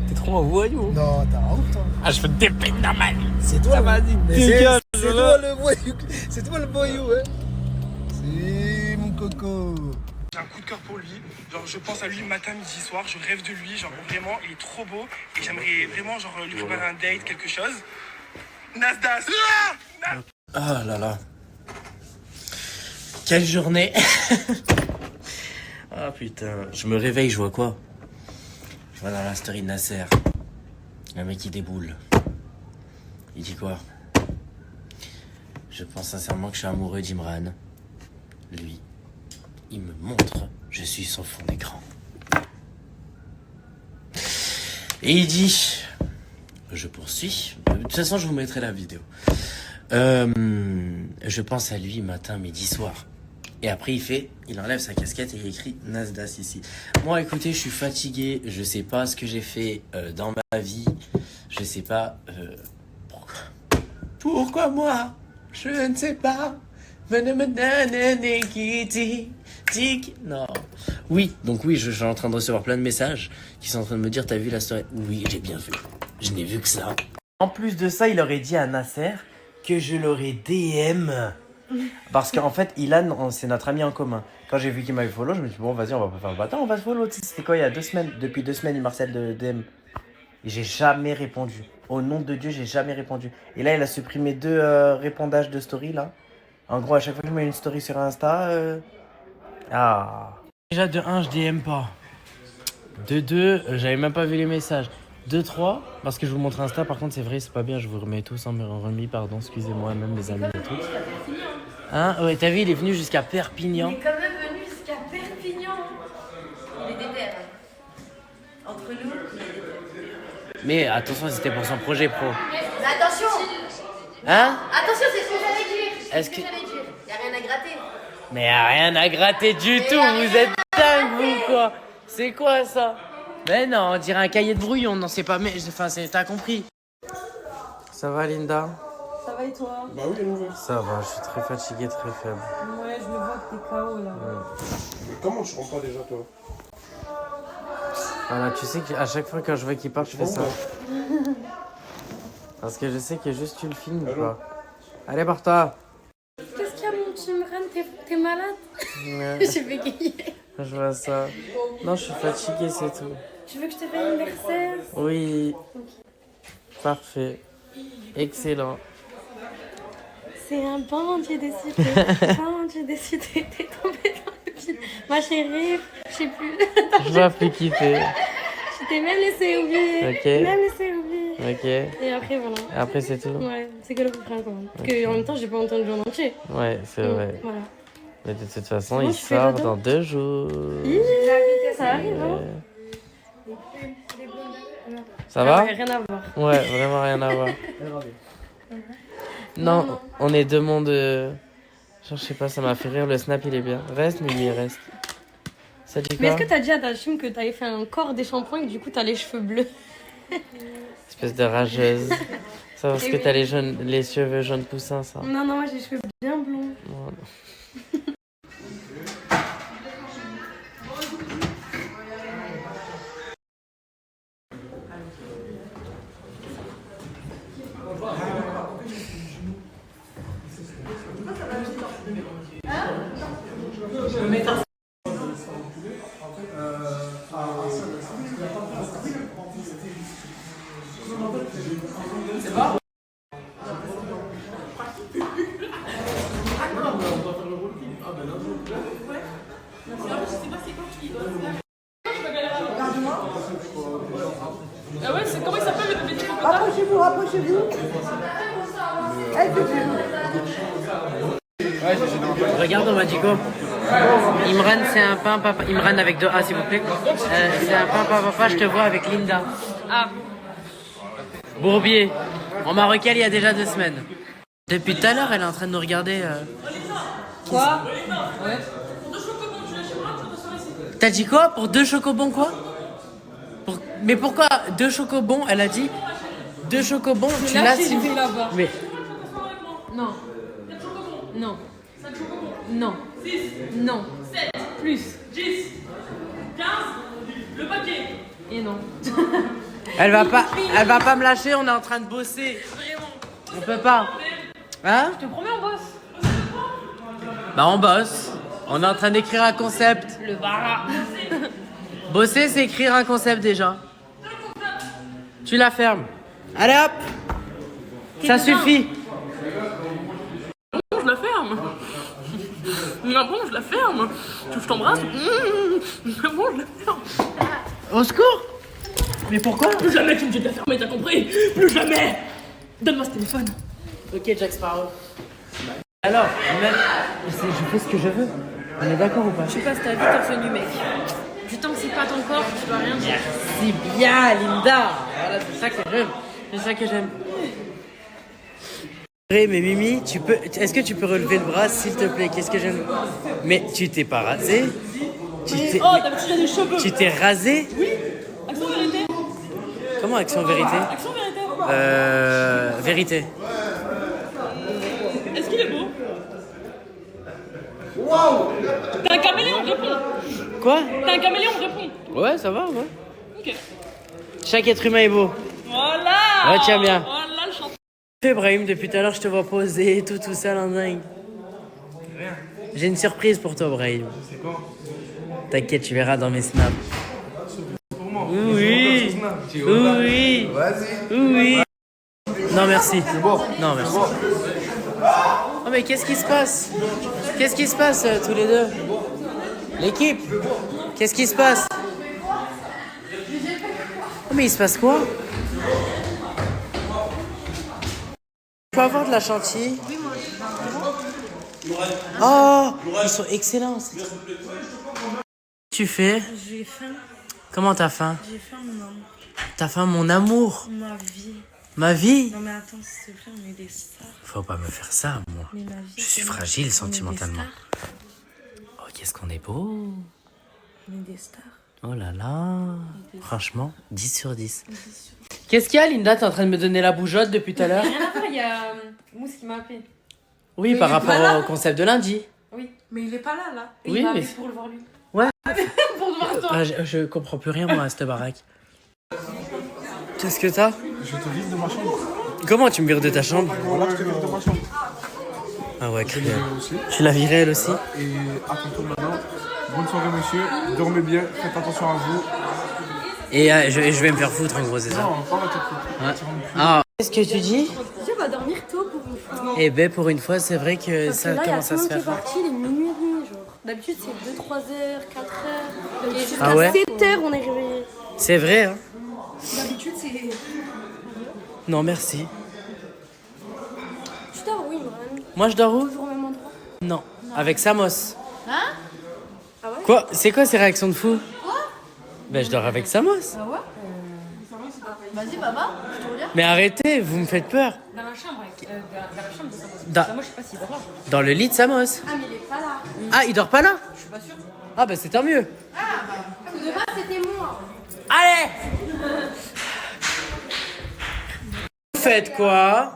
T'es trop un voyou. Non, t'as honte, toi. Ah, je fais des peines dans ma vie. C'est toi, vas-y, mais dégage. c'est toi le voyou. C'est toi le voyou, ouais. C'est mon coco. J'ai un coup de cœur pour lui. Genre, je pense à lui matin, midi, soir. Je rêve de lui. Genre, vraiment, il est trop beau. Et j'aimerais vraiment, genre, lui préparer un date, quelque chose. Nasdas. Ah là là. Quelle journée. Ah putain. Je me réveille, je vois quoi? Je vois dans la story de Nasser. Un mec qui déboule. Il dit quoi? Je pense sincèrement que je suis amoureux d'Imran. Lui, il me montre, je suis son fond d'écran. Et il dit, je poursuis. De toute façon, je vous mettrai la vidéo. Je pense à lui matin, midi, soir. Et après, il enlève sa casquette et il écrit Nasdas ici. Moi, écoutez, je suis fatigué. Je sais pas ce que j'ai fait dans ma vie. Je sais pas pourquoi moi. Je ne sais pas. Non. Oui, donc oui, je suis en train de recevoir plein de messages qui sont en train de me dire, t'as vu la story? Oui, j'ai bien vu. Je n'ai vu que ça. En plus de ça, il aurait dit à Nasser que je l'aurais DM. Parce qu'en fait, Ilan, c'est notre ami en commun. Quand j'ai vu qu'il m'avait follow, je me suis dit, bon, vas-y, on va pas faire le bâtard, on va se follow. Tu sais, c'était quoi, il y a 2 semaines? Depuis 2 semaines, il m'harcèle de DM. Et j'ai jamais répondu. Au nom de Dieu, j'ai jamais répondu. Et là, il a supprimé 2 répondages de story, là. En gros, à chaque fois que je mets une story sur Insta, Déjà, de 1, je DM pas. De 2, j'avais même pas vu les messages. De 3, parce que je vous montre Insta, par contre, c'est vrai, c'est pas bien, je vous remets tous en remis, pardon, excusez-moi, même les amis et tout. Hein? Ouais, t'as vu, il est venu jusqu'à Perpignan. Il est quand même venu jusqu'à Perpignan. Il est déter. Entre nous, il est déter. Mais attention, c'était pour son projet pro. Attention. Hein? Attention, c'est ce que j'allais dire. Est-ce que... J'allais dire. Y a rien à gratter. Mais y a rien à gratter du tout, vous êtes dingue, vous, quoi. C'est quoi, ça? Mais non, on dirait un cahier de brouillon, non, c'est pas... Mais, enfin, t'as compris. Ça va, Linda? Ça va va et toi? Bah oui, nous. Ça va, je suis très fatigué, très faible. Ouais, je le vois que t'es KO là. Mais comment tu rentres pas déjà, toi? Voilà, tu sais qu'à chaque fois quand je vois qu'il part, je fais ça. Parce que je sais que juste tu le filmes ou pas. Allez, pars-toi. Qu'est-ce qu'il y a, mon petit Imran? T'es malade? Ouais. J'ai bégayé. Je vois ça. Non, je suis fatigué, c'est tout. Tu veux que je te fasse l'anniversaire? Oui. Parfait. Excellent. C'est un bandit décidé. Bandit décidé. T'es tombé dans le vide. Ma chérie, je sais plus. Je vois plus kiffer. Je t'ai même laissé oublier. Ok. Même laissé oublier. Ok. Et après, voilà. Après, c'est tout. Ouais, c'est que le refrain quand même. Parce qu'en même temps, j'ai pas entendu en entier. Ouais, c'est vrai. Voilà. Mais de toute façon, Bon, il tu fais sort dodo dans 2 jours. Ça arrive, hein? Ça va? Ouais, rien à voir. Ouais, vraiment rien à voir. Non, on est deux mondes. Genre, je sais pas, ça m'a fait rire. Le snap, il est bien. Reste, mais lui, reste. Ça dit Mais quoi? est-ce que t'as dit à ta chum que t'avais fait un corps des shampoings et que du coup t'as les cheveux bleus? Espèce de rageuse. Ça parce que t'as les cheveux jaunes poussins, ça. Non, non, moi j'ai les cheveux bien blonds. Voilà. Ah ouais, c'est comment il s'appelle le bébé de Rapprochez-vous, rapprochez-vous. Regarde, on m'a dit quoi? Imran, c'est un pain papa. Imran avec 2 A, s'il vous plaît. C'est un pain papa, je te vois avec Linda. Ah. Bourbier. En marocain, il y a déjà 2 semaines. Depuis tout à l'heure, elle est en train de nous regarder. Quoi? Ouais. T'as dit quoi? Pour 2 chocobons, quoi? Mais pourquoi 2 chocobons? Elle a dit 2 chocobons, tu l'as si... là-bas. Mais... Non. Non. Non. 6. Non. 7. Plus. 10. 15. Le paquet. Et non. Elle va pas me lâcher, on est en train de bosser. Vraiment. On peut pas. Hein? Je te promets, on bosse. Bah on bosse. On est en train d'écrire un concept. Le bara. Bosser, c'est écrire un concept déjà. Tu la fermes. Allez hop. Ça suffit. Bon, je la ferme. Non, bon, je la ferme. Tu veux que je t'embrasse? Bon, je la ferme. Au secours. Mais pourquoi? Plus jamais tu me dis de la fermer, t'as compris? Plus jamais. Donne-moi ce téléphone. Ok, Jack Sparrow. Alors, je fais ce que je veux. On est d'accord ou pas? Tu passes ta vie torse nu, mec. Du temps que c'est pas ton corps, tu dois rien dire. Merci bien, Linda. Voilà, c'est ça que j'aime. C'est ça que j'aime. Mais Mimi, est-ce que tu peux relever le bras, s'il te plaît? Qu'est-ce que j'aime? Mais tu t'es pas rasé? Oh, d'habitude, j'ai des cheveux. Tu t'es rasé? Oui. Action vérité. Comment action vérité? Action vérité. Vérité. Est-ce qu'il est beau? Wow. T'as un caméléon, réponds. Quoi? T'as un caméléon, réponds. Ouais, ça va, ouais. Ok. Chaque être humain est beau. Voilà. Ouais, tiens bien. Voilà le chanteur. Brahim, depuis tout à l'heure, je te vois poser tout seul en dingue. J'ai une surprise pour toi, Brahim. C'est quoi? T'inquiète, tu verras dans mes snaps. Oui. Oui. Vas-y. Oui. Non, merci. Non, merci. Oh, mais qu'est-ce qui se passe? Qu'est-ce qui se passe, tous les deux? L'équipe? Qu'est-ce qui se passe? Oh, mais il se passe quoi? Je peux avoir de la chantilly? Oui, moi, Oh, ils sont excellents. Tu fais? j'ai faim. Comment t'as faim? J'ai faim, mon amour. T'as faim, mon amour? Ma vie. Ma vie? Non, mais attends, s'il te plaît, on est des stars. Faut pas me faire ça, moi. Mais ma vie, Je suis c'est- fragile on est des sentimentalement. stars. Oh, qu'est-ce qu'on est beau. On est des stars. Oh là là. Franchement, 10 sur 10. 10 sur 10. Qu'est-ce qu'il y a, Linda? T'es en train de me donner la bougeotte depuis tout à l'heure? Rien à voir, il y a Mousse qui m'a appelé. Oui, Mais par il est pas rapport là. au concept de lundi. Oui, mais il est pas là. Et Oui, il m'a mais appelé pour le voir lui. Ouais. Pour le voir toi. Ah, je comprends plus rien, moi, à cette baraque. Qu'est-ce que t'as? Je te vide de ma chambre. Comment tu me vires de ta chambre? Voilà, je te vide de ma chambre. Ah ouais, Je cruel. l'ai virée aussi. Tu l'as virée, elle aussi? Et à ton tour maintenant. Bonne soirée, monsieur. Dormez bien. Faites attention à vous. Et je vais me faire foutre, en gros, c'est ça? Non, pas la tête. Ouais. Ah. Qu'est-ce que tu dis? Tu vas dormir tôt pour une fois. Eh ben, pour une fois, c'est vrai que Parce ça que là, commence à se il y a tout le monde qui est faire. parti, il est minuit et demi, genre. D'habitude, c'est 2, 3 heures, 4 heures. Et jusqu'à Ah ouais? 7 heures, on est réveillés. C'est vrai, hein? D'habitude, c'est. Non, merci. Tu dors où, Imran? Moi, je dors où? Toujours au même endroit. Non. Avec Samos. Hein? Ah ouais? Quoi? C'est quoi ces réactions de fou? Ben, je dors avec Samos. Ah ouais? Vas-y, Baba, je te regarde. Mais arrêtez, vous me faites peur. Dans la chambre, dans la chambre de Samos. Dans- Moi, je sais pas s'il dort là. Dans le lit de Samos. Ah, mais il est pas là. Ah, il dort pas là? Je suis pas sûre. Ah, bah c'est tant mieux. Ah, bah. Parce que de base, c'était moi. Allez! Vous faites quoi?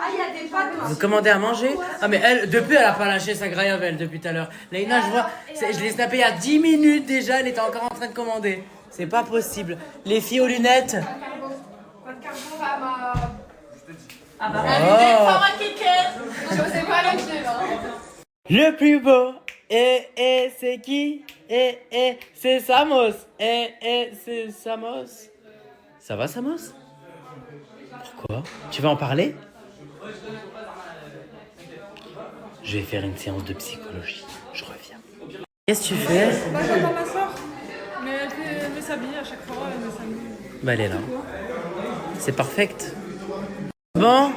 Ah, il y a des pâtes. Vous commandez à manger? Ah, mais elle, depuis, elle a pas lâché sa graillave, elle, depuis tout à l'heure. Laïna, je vois, je l'ai snappé il y a 10 minutes déjà, elle était encore en train de commander. C'est pas possible. Les filles aux lunettes. Ah, bah, Oh. je sais pas lâcher, là. Le plus beau, c'est qui? C'est Samos. C'est Samos. Ça va, Samos? Pourquoi? Tu vas en parler? Je vais faire une séance de psychologie. Je reviens. Qu'est-ce que tu fais? Bah, j'attends ma soeur. Mais elle veut s'habiller à chaque fois. Elle veut s'habiller. Bah, elle est là. C'est parfait. Bon,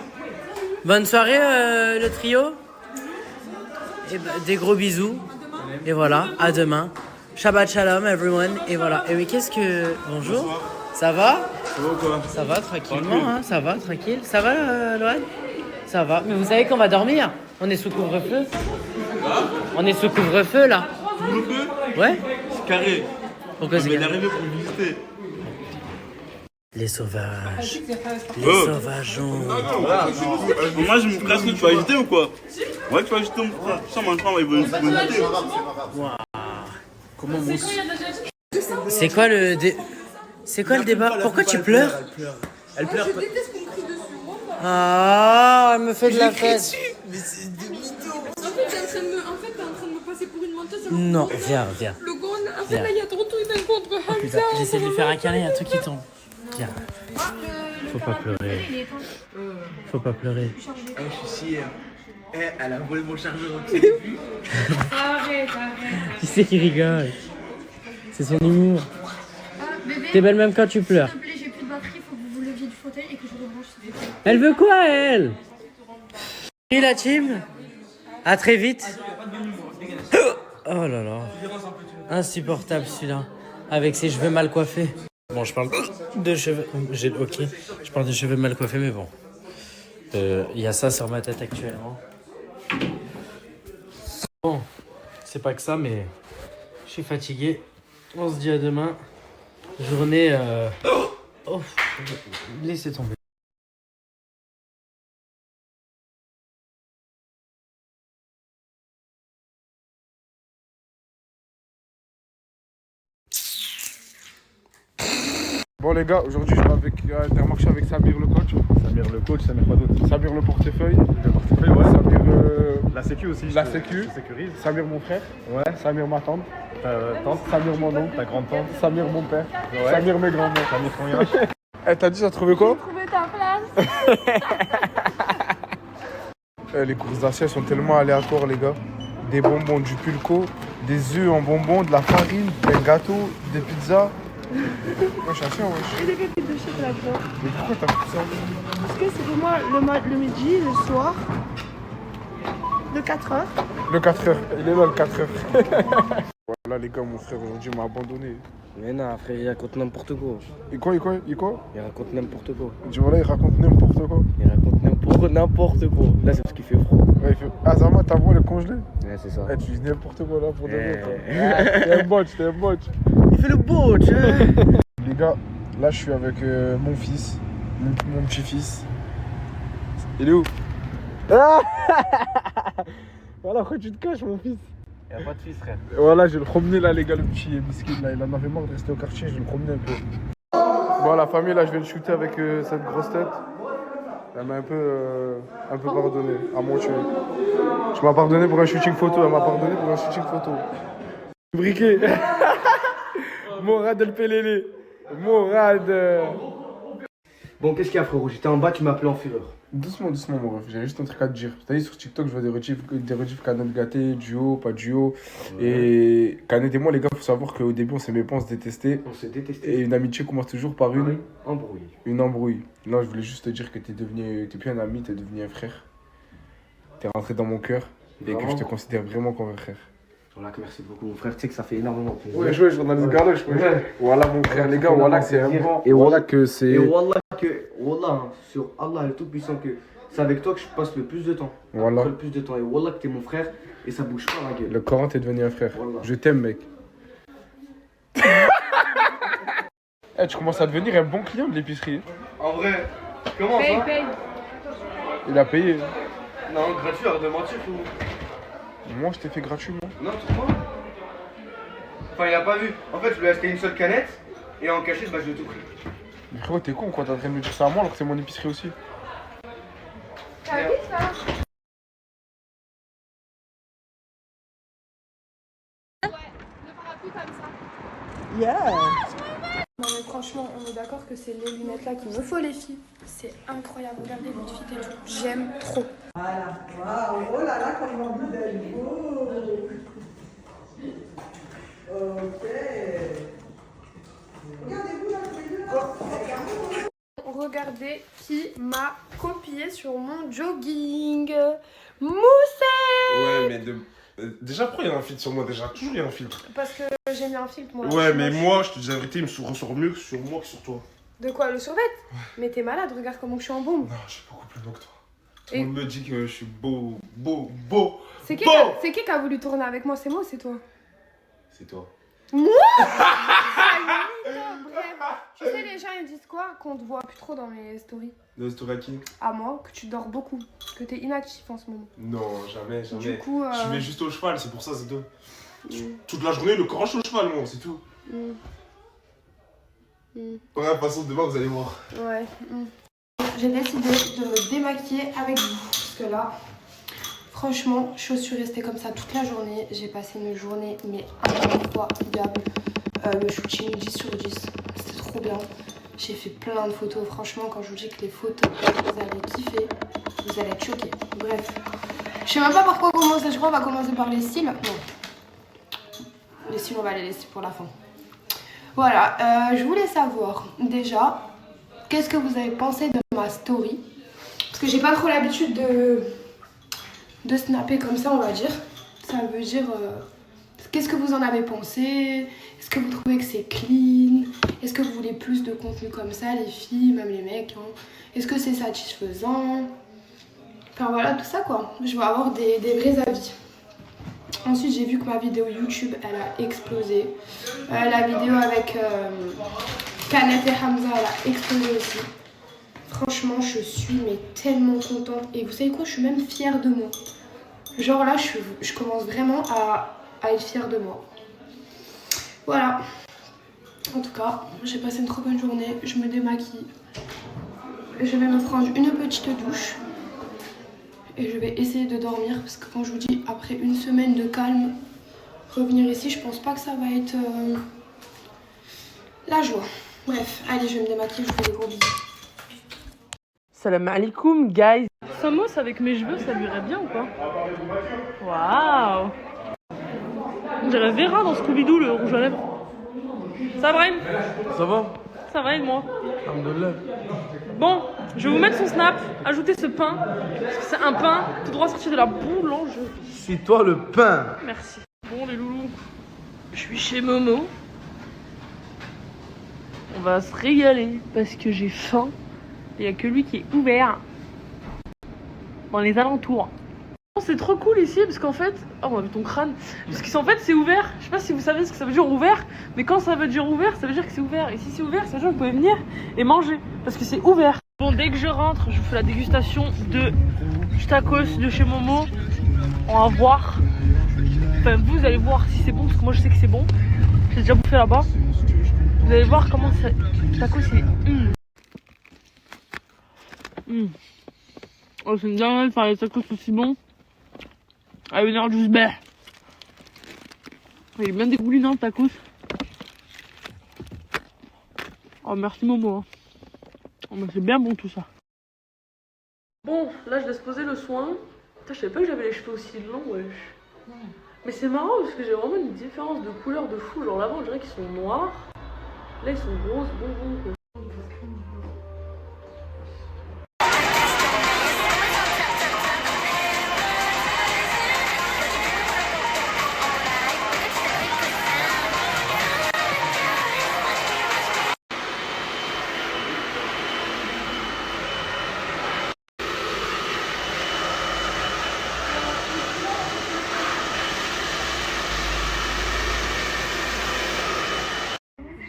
bonne soirée, le trio. Et bah, des gros bisous. Et voilà, à demain. Shabbat shalom, everyone. Et voilà. Et oui, qu'est-ce que. Bonjour. Ça va? Ça va ou quoi? Ça va, tranquillement, hein, ça va, tranquille. Ça va, Loane? Ça va. Mais vous savez qu'on va dormir? On est sous couvre-feu. On est sous couvre-feu, là. Couvre-feu? Ouais? C'est carré. Pourquoi c'est Il est carré? arrivé pour me visiter. Les sauvages. Les Oh. sauvageons. Voilà, du coup, moi, je me casse que tu vas agiter ou quoi? Ouais, tu vas agiter mon frère. Ça, mon frère, il veut me visiter. Waouh. Comment mon... C'est quoi le C'est quoi le débat? Pourquoi tu pleures? Elle pleure. Je déteste qu'on crie dessus. Ah, elle me fait de la fête. Mais c'est des mythos. En fait, t'es en train de me passer pour une menteuse. Non, viens. Le gars, en fait, Viens. là, il y a ton truc d'un contre Putain, Hamza. j'essaie de lui faire un câlin, il y a un truc qui tombe. Viens. Faut pas pleurer. Faut pas pleurer. Je suis si. Elle a volé mon chargeur au début. Arrête. Qui c'est qui rigole? C'est son humour. Bébé, T'es belle même quand tu pleures. s'il te plaît, j'ai plus de batterie, faut que vous vous leviez du fauteuil et que je rebranche ce fauteuil. Elle veut quoi, elle? Et la team? À très vite. Oh là là. Insupportable celui-là. Avec ses cheveux mal coiffés. Bon, je parle de cheveux. Ok. Je parle de cheveux mal coiffés, mais bon. Il y a ça sur ma tête actuellement. Bon, c'est pas que ça, mais je suis fatigué. On se dit à demain. Journée. Oh, laissez tomber. Bon les gars, aujourd'hui je vais avec Intermarché avec Samir le coach. Samir le coach, Samir quoi d'autre? Samir le portefeuille. Le portefeuille, ouais. Samir La sécu aussi. la sécu. Sécurise. Samir mon frère. Ouais. Samir ma tante. Ta tante. Samir mon oncle. Ta grande tante. Samir mon père. Ouais. Samir mes grands-mères. Samir ton yach. Eh t'as dit t'as trouvé quoi? Trouver ta place. Les courses d'achat sont tellement aléatoires les gars. Des bonbons, du pulco, des œufs en bonbons, de la farine, des gâteaux, des pizzas. Moi je suis assis, wesh. Et des pépites de chocolat blanc. Mais pourquoi t'as pris ça? Parce que c'est pour moi le midi, le soir, de 4h. Le 4h, il est là le 4h. Voilà les gars, mon frère aujourd'hui m'a abandonné. Mais non, frère, il raconte n'importe quoi. Et quoi? Il raconte n'importe quoi. Tu vois là, il raconte n'importe quoi. Il raconte n'importe quoi. Là, c'est parce qu'il fait froid. Ouais, il fait... Ah Zama, ta voix elle est congelée. Ouais, c'est ça. Eh, tu dis n'importe quoi là pour de vrai. T'es un botch. Il fait le beau, tu vois. Les gars, Là, je suis avec mon fils, mon petit-fils. Il est où? Ah voilà, pourquoi tu te caches, mon fils? Y'a pas de fils, frère. Voilà, je vais le promener là, les gars, le petit biscuit là. Il en avait marre de rester au quartier, je vais le promener un peu. Bon, la famille, là, je vais le shooter avec cette grosse tête. Elle m'a un peu pardonné, à mon tuer. Tu m'as pardonné pour un shooting photo, elle m'a pardonné pour un shooting photo. Briquet. Morad El Pelele. Morad. Bon, qu'est-ce qu'il y a, frérot? J'étais en bas, tu m'as appelé en fureur. Doucement, mon ref, j'avais juste un truc à te dire. T'as dit sur TikTok, je vois des rediffs Canet gâté, duo, pas duo. Ouais. Et Canet et moi, les gars, faut savoir qu'au début, on s'aimait pas, on se détestait. On se détestait. Et une amitié commence toujours par une embrouille. Une embrouille. Non, je voulais juste te dire que t'es plus un ami, t'es devenu un frère. T'es rentré dans mon cœur et que je te considère vraiment comme un frère. Voilà, merci beaucoup, mon frère. Tu sais que ça fait énormément plaisir. Ouais, je journaliste Garloche. Voilà, mon frère, les gars, voilà que c'est un bon. Et voilà que c'est. Et voilà, sur Allah le Tout-Puissant, que c'est avec toi que je passe le plus de temps. Voilà. Le plus de temps. Et voilà que t'es mon frère et ça bouge pas la gueule. Le Coran, t'es devenu un frère. Voilà. Je t'aime, mec. Hey, tu commences à devenir un bon client de l'épicerie. En vrai, comment ça? Paye. Il a payé. Non, gratuit, arrête de mentir, frérot. Moi, je t'ai fait gratuit, moi. Non, toi. Enfin, il a pas vu. En fait, je lui ai acheté une seule canette et en cachette, bah, je l'ai tout pris. Mais frérot, t'es con quoi? T'es en train de me dire ça à moi alors que c'est mon épicerie aussi. T'as vu ça? Ouais, ne fera plus comme ça. Yeah. Non mais franchement, on est d'accord que c'est les lunettes là qu'il me faut les filles. C'est incroyable, regardez votre fit et tout. J'aime trop. Voilà. Waouh, oh là là, comment vous êtes beau. Ok. Regardez-vous là, tous les deux là. Regardez qui m'a copié sur mon jogging. Mousset. Ouais, mais déjà, pourquoi il y a un filtre sur moi? Déjà, toujours il y a un filtre. Parce que j'ai mis un filtre moi. Ouais, mais moi, je te dis la vérité, il me ressort mieux sur moi que sur toi. De quoi, le survêt? Mais t'es malade, regarde comment je suis en bombe. Non, je suis beaucoup plus beau que toi. Tout le monde me dit que je suis beau. C'est qui qui a voulu tourner avec moi? C'est moi ou c'est toi? C'est toi. Moi? Bref, tu sais, les gens ils disent quoi? Qu'on te voit plus trop dans mes stories. Dans les stories à qui? À moi, que tu dors beaucoup, que t'es inactif en ce moment. Non, jamais. Du coup, je vais juste au cheval, c'est pour ça, c'est tout. Toute la journée, le corps au cheval, moi, c'est tout. Ouais, façon, demain, vous allez voir. Ouais. J'ai décidé de me démaquiller avec vous. Parce que là, franchement, je suis restée comme ça toute la journée. J'ai passé une journée, mais incroyable. Le shooting 10 sur 10. C'était trop bien. J'ai fait plein de photos. Franchement, quand je vous dis que les photos, vous allez kiffer. Vous allez être choqués. Bref. Je sais même pas par quoi commencer. Je crois qu'on va commencer par les cils. Non. Les cils, on va les laisser pour la fin. Voilà. Je voulais savoir, déjà, qu'est-ce que vous avez pensé de ma story? Parce que j'ai pas trop l'habitude de snapper comme ça, on va dire. Ça veut dire... qu'est-ce que vous en avez pensé? Est-ce que vous trouvez que c'est clean? Est-ce que vous voulez plus de contenu comme ça, les filles, même les mecs, hein? Est-ce que c'est satisfaisant? Enfin voilà, tout ça quoi. Je vais avoir des vrais avis. Ensuite, j'ai vu que ma vidéo YouTube, elle a explosé. La vidéo avec Canet et Hamza, elle a explosé aussi. Franchement, je suis mais tellement contente. Et vous savez quoi? Je suis même fière de moi. Genre là, je commence vraiment à être fière de moi. Voilà. En tout cas, j'ai passé une trop bonne journée. Je me démaquille. Je vais me prendre une petite douche. Et je vais essayer de dormir. Parce que quand je vous dis, après une semaine de calme, revenir ici, je pense pas que ça va être la joie. Bref, allez, je vais me démaquiller. Je vous fais des gros bisous. Salam alaikum, guys. Samos avec mes cheveux, ça lui irait bien ou pas? Waouh! On dirait Vera dans Scooby-Doo, le rouge à lèvres. Ça va, Brahim? Ça va? Ça va et moi? Alhamdoulilah. Bon, je vais vous mettre son snap, ajouter ce pain. Parce que c'est un pain tout droit sorti de la boulangerie. Suis-toi le pain. Merci. Bon, les loulous, je suis chez Momo. On va se régaler parce que j'ai faim. Il n'y a que lui qui est ouvert dans les alentours. C'est trop cool ici parce qu'en fait, oh on a vu ton crâne, parce qu'en fait c'est ouvert. Je sais pas si vous savez ce que ça veut dire ouvert, mais quand ça veut dire ouvert, ça veut dire que c'est ouvert. Et si c'est ouvert, ça veut dire que vous pouvez venir et manger parce que c'est ouvert. Bon, dès que je rentre, je vous fais la dégustation du tacos de chez Momo. On va voir. Enfin, vous allez voir si c'est bon parce que moi je sais que c'est bon. J'ai déjà bouffé là-bas. Vous allez voir comment ça. Le tacos il est. Oh, c'est une dinguerie de faire les tacos aussi bons. Avec une heure juste bête. Il est bien dégoulinant le tacos. Oh merci Momo. Hein. Oh, mais c'est bien bon tout ça. Bon, là je laisse poser le soin. Putain, je savais pas que j'avais les cheveux aussi longs, wesh. Mais c'est marrant parce que j'ai vraiment une différence de couleur de fou. Genre là-bas on dirait qu'ils sont noirs. Là ils sont roses, bonbons quoi.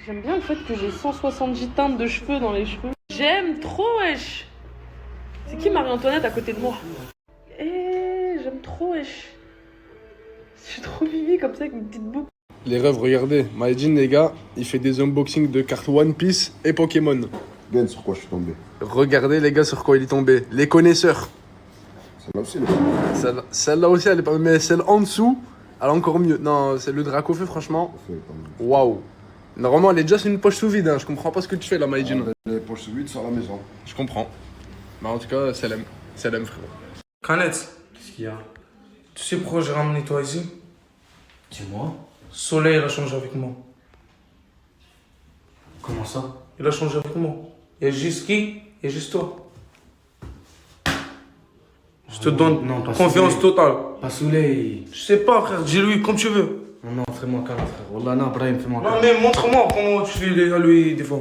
J'aime bien le fait que j'ai 170 teintes de cheveux dans les cheveux. J'aime trop, wesh. C'est qui Marie-Antoinette à côté de moi? Eh, j'aime trop, wesh. Je suis trop vivi comme ça avec une petite boucle. Les rêves, regardez. Maïdine, les gars, il fait des unboxings de cartes One Piece et Pokémon. Regarde sur quoi je suis tombé. Regardez, les gars, sur quoi il est tombé. Les connaisseurs. Celle-là aussi, elle est pas mal. Celle-là aussi, elle est pas mal. Mais celle en dessous, elle est encore mieux. Non, c'est le Dracofeu, franchement. Waouh. Normalement, elle est déjà sur une poche sous vide. Hein. Je comprends pas ce que tu fais là, Maïdine. Les poches sous vide sur la maison. Je comprends. Mais en tout cas, c'est l'aime. C'est l'aime, frérot. Canette. Qu'est-ce qu'il y a? Tu sais pourquoi j'ai ramené toi ici? Dis-moi. Soleil, il a changé avec moi. Comment ça? Il a changé avec moi. Il y a juste qui? Il y a juste toi. Je te donne confiance totale. Pas Soleil. Je sais pas, frère. Dis-lui comme tu veux. Non, fais-moi câlin, frère. Wallah, non, Brahim, fais-moi câlin. Non, mais montre-moi comment tu fais à lui des fois.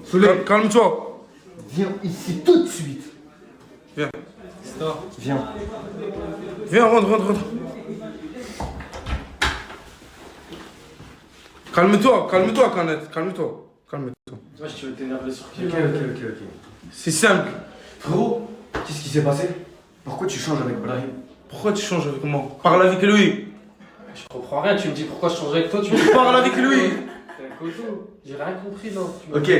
Soleil. Calme-toi. Viens ici tout de suite. Viens. Viens. Viens, rentre. Calme-toi, Canette. Calme-toi. Moi, je veux t'énerver sur qui? Ok. C'est simple. Frérot, qu'est-ce qui s'est passé? Pourquoi tu changes avec Brahim? Pourquoi tu changes avec moi? Parle avec lui. Je comprends rien, tu me dis pourquoi je change avec toi, tu me parle avec lui. J'ai rien compris, non. Ok.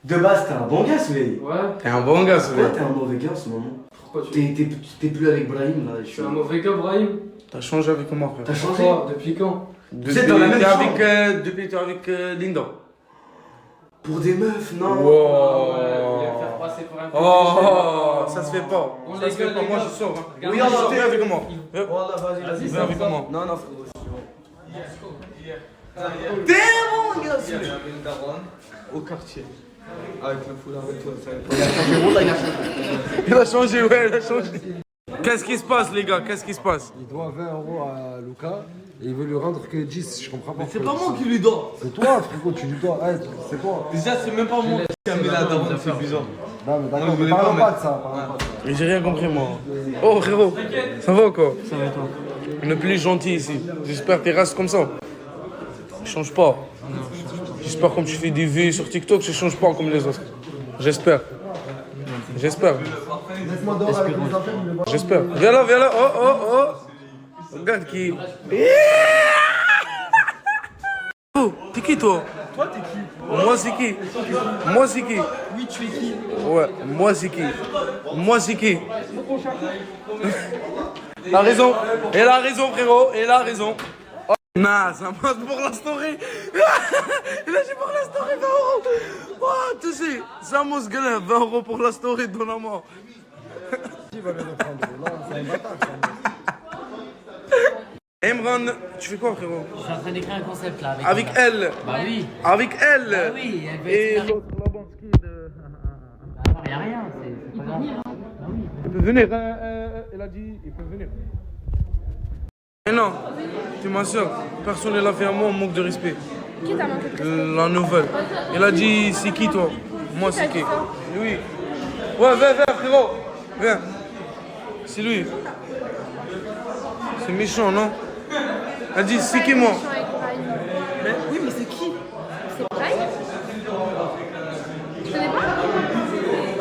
De base, t'es un bon gars, Soleil. Ouais. T'es un bon gars, Soleil. Pourquoi t'es un mauvais gars en ce moment? Pourquoi t'es plus avec Brahim, là. Je suis un mauvais gars, Brahim. T'as changé avec moi, frère. T'as changé? Depuis quand? Depuis que t'es avec Linda. Pour des meufs, non. Wow. Ouais, me faire passer pour un peu. Oh, ça se fait pas. Ça se fait pas. Moi, je sors. Hein. Oui, viens avec moi. Voilà, vas-y. Viens avec moi. Non, frérot, T'es bon, gars. Au quartier. Avec le foulard et tout, ça Il a changé, ouais, il a changé. Qu'est-ce qui se passe, les gars? Qu'est-ce qui se passe? Il doit 20 € à Luca et il veut lui rendre que 10, je comprends pas. Mais c'est pas moi qui lui dois. C'est toi, frérot, tu lui dois. Ouais, c'est toi. Déjà, c'est même pas moi qui a mis la daronne, c'est bizarre. Non, mais d'accord, mais parlons pas de ça. Mais j'ai rien compris, moi. Oh, frérot, ça va quoi? Ça va, toi? On est plus gentil ici. J'espère que t'es race comme ça. Change pas. J'espère comme tu fais des vues sur TikTok, tu changes pas comme les autres. J'espère. J'espère. J'espère. Viens là. Oh. Regarde qui. Oh, t'es qui toi? Toi, t'es qui? Moi, c'est qui? Oui, tu es qui? Ouais, moi, c'est qui? Elle a raison, frérot, elle a raison. Oh, nah, ça marche pour la story. Il a dit pour la story 20 €. Oh, tu sais, ça m'a gueulé 20 € pour la story, donne-moi. Qui va le reprendre? Là, c'est un bâtard. Emran, tu fais quoi, frérot? Je suis en train d'écrire un concept là. Avec elle. Bah oui. Avec elle. Bah oui, elle veut et être l'autre, la banque de... Non, y'a rien, c'est pas grave. Bah oui. Il peut venir, elle a dit, il peut venir. Mais non, tu m'assures, personne ne l'a fait à moi, on manque de respect. Qui t'a manqué de respect? La nouvelle. Elle a dit, c'est qui toi? Moi, c'est qui? Oui. Ouais, viens, frérot. Viens. C'est lui. C'est méchant, non? Elle dit, c'est qui moi? Oui, mais c'est qui? C'est Brahim? Tu connais pas?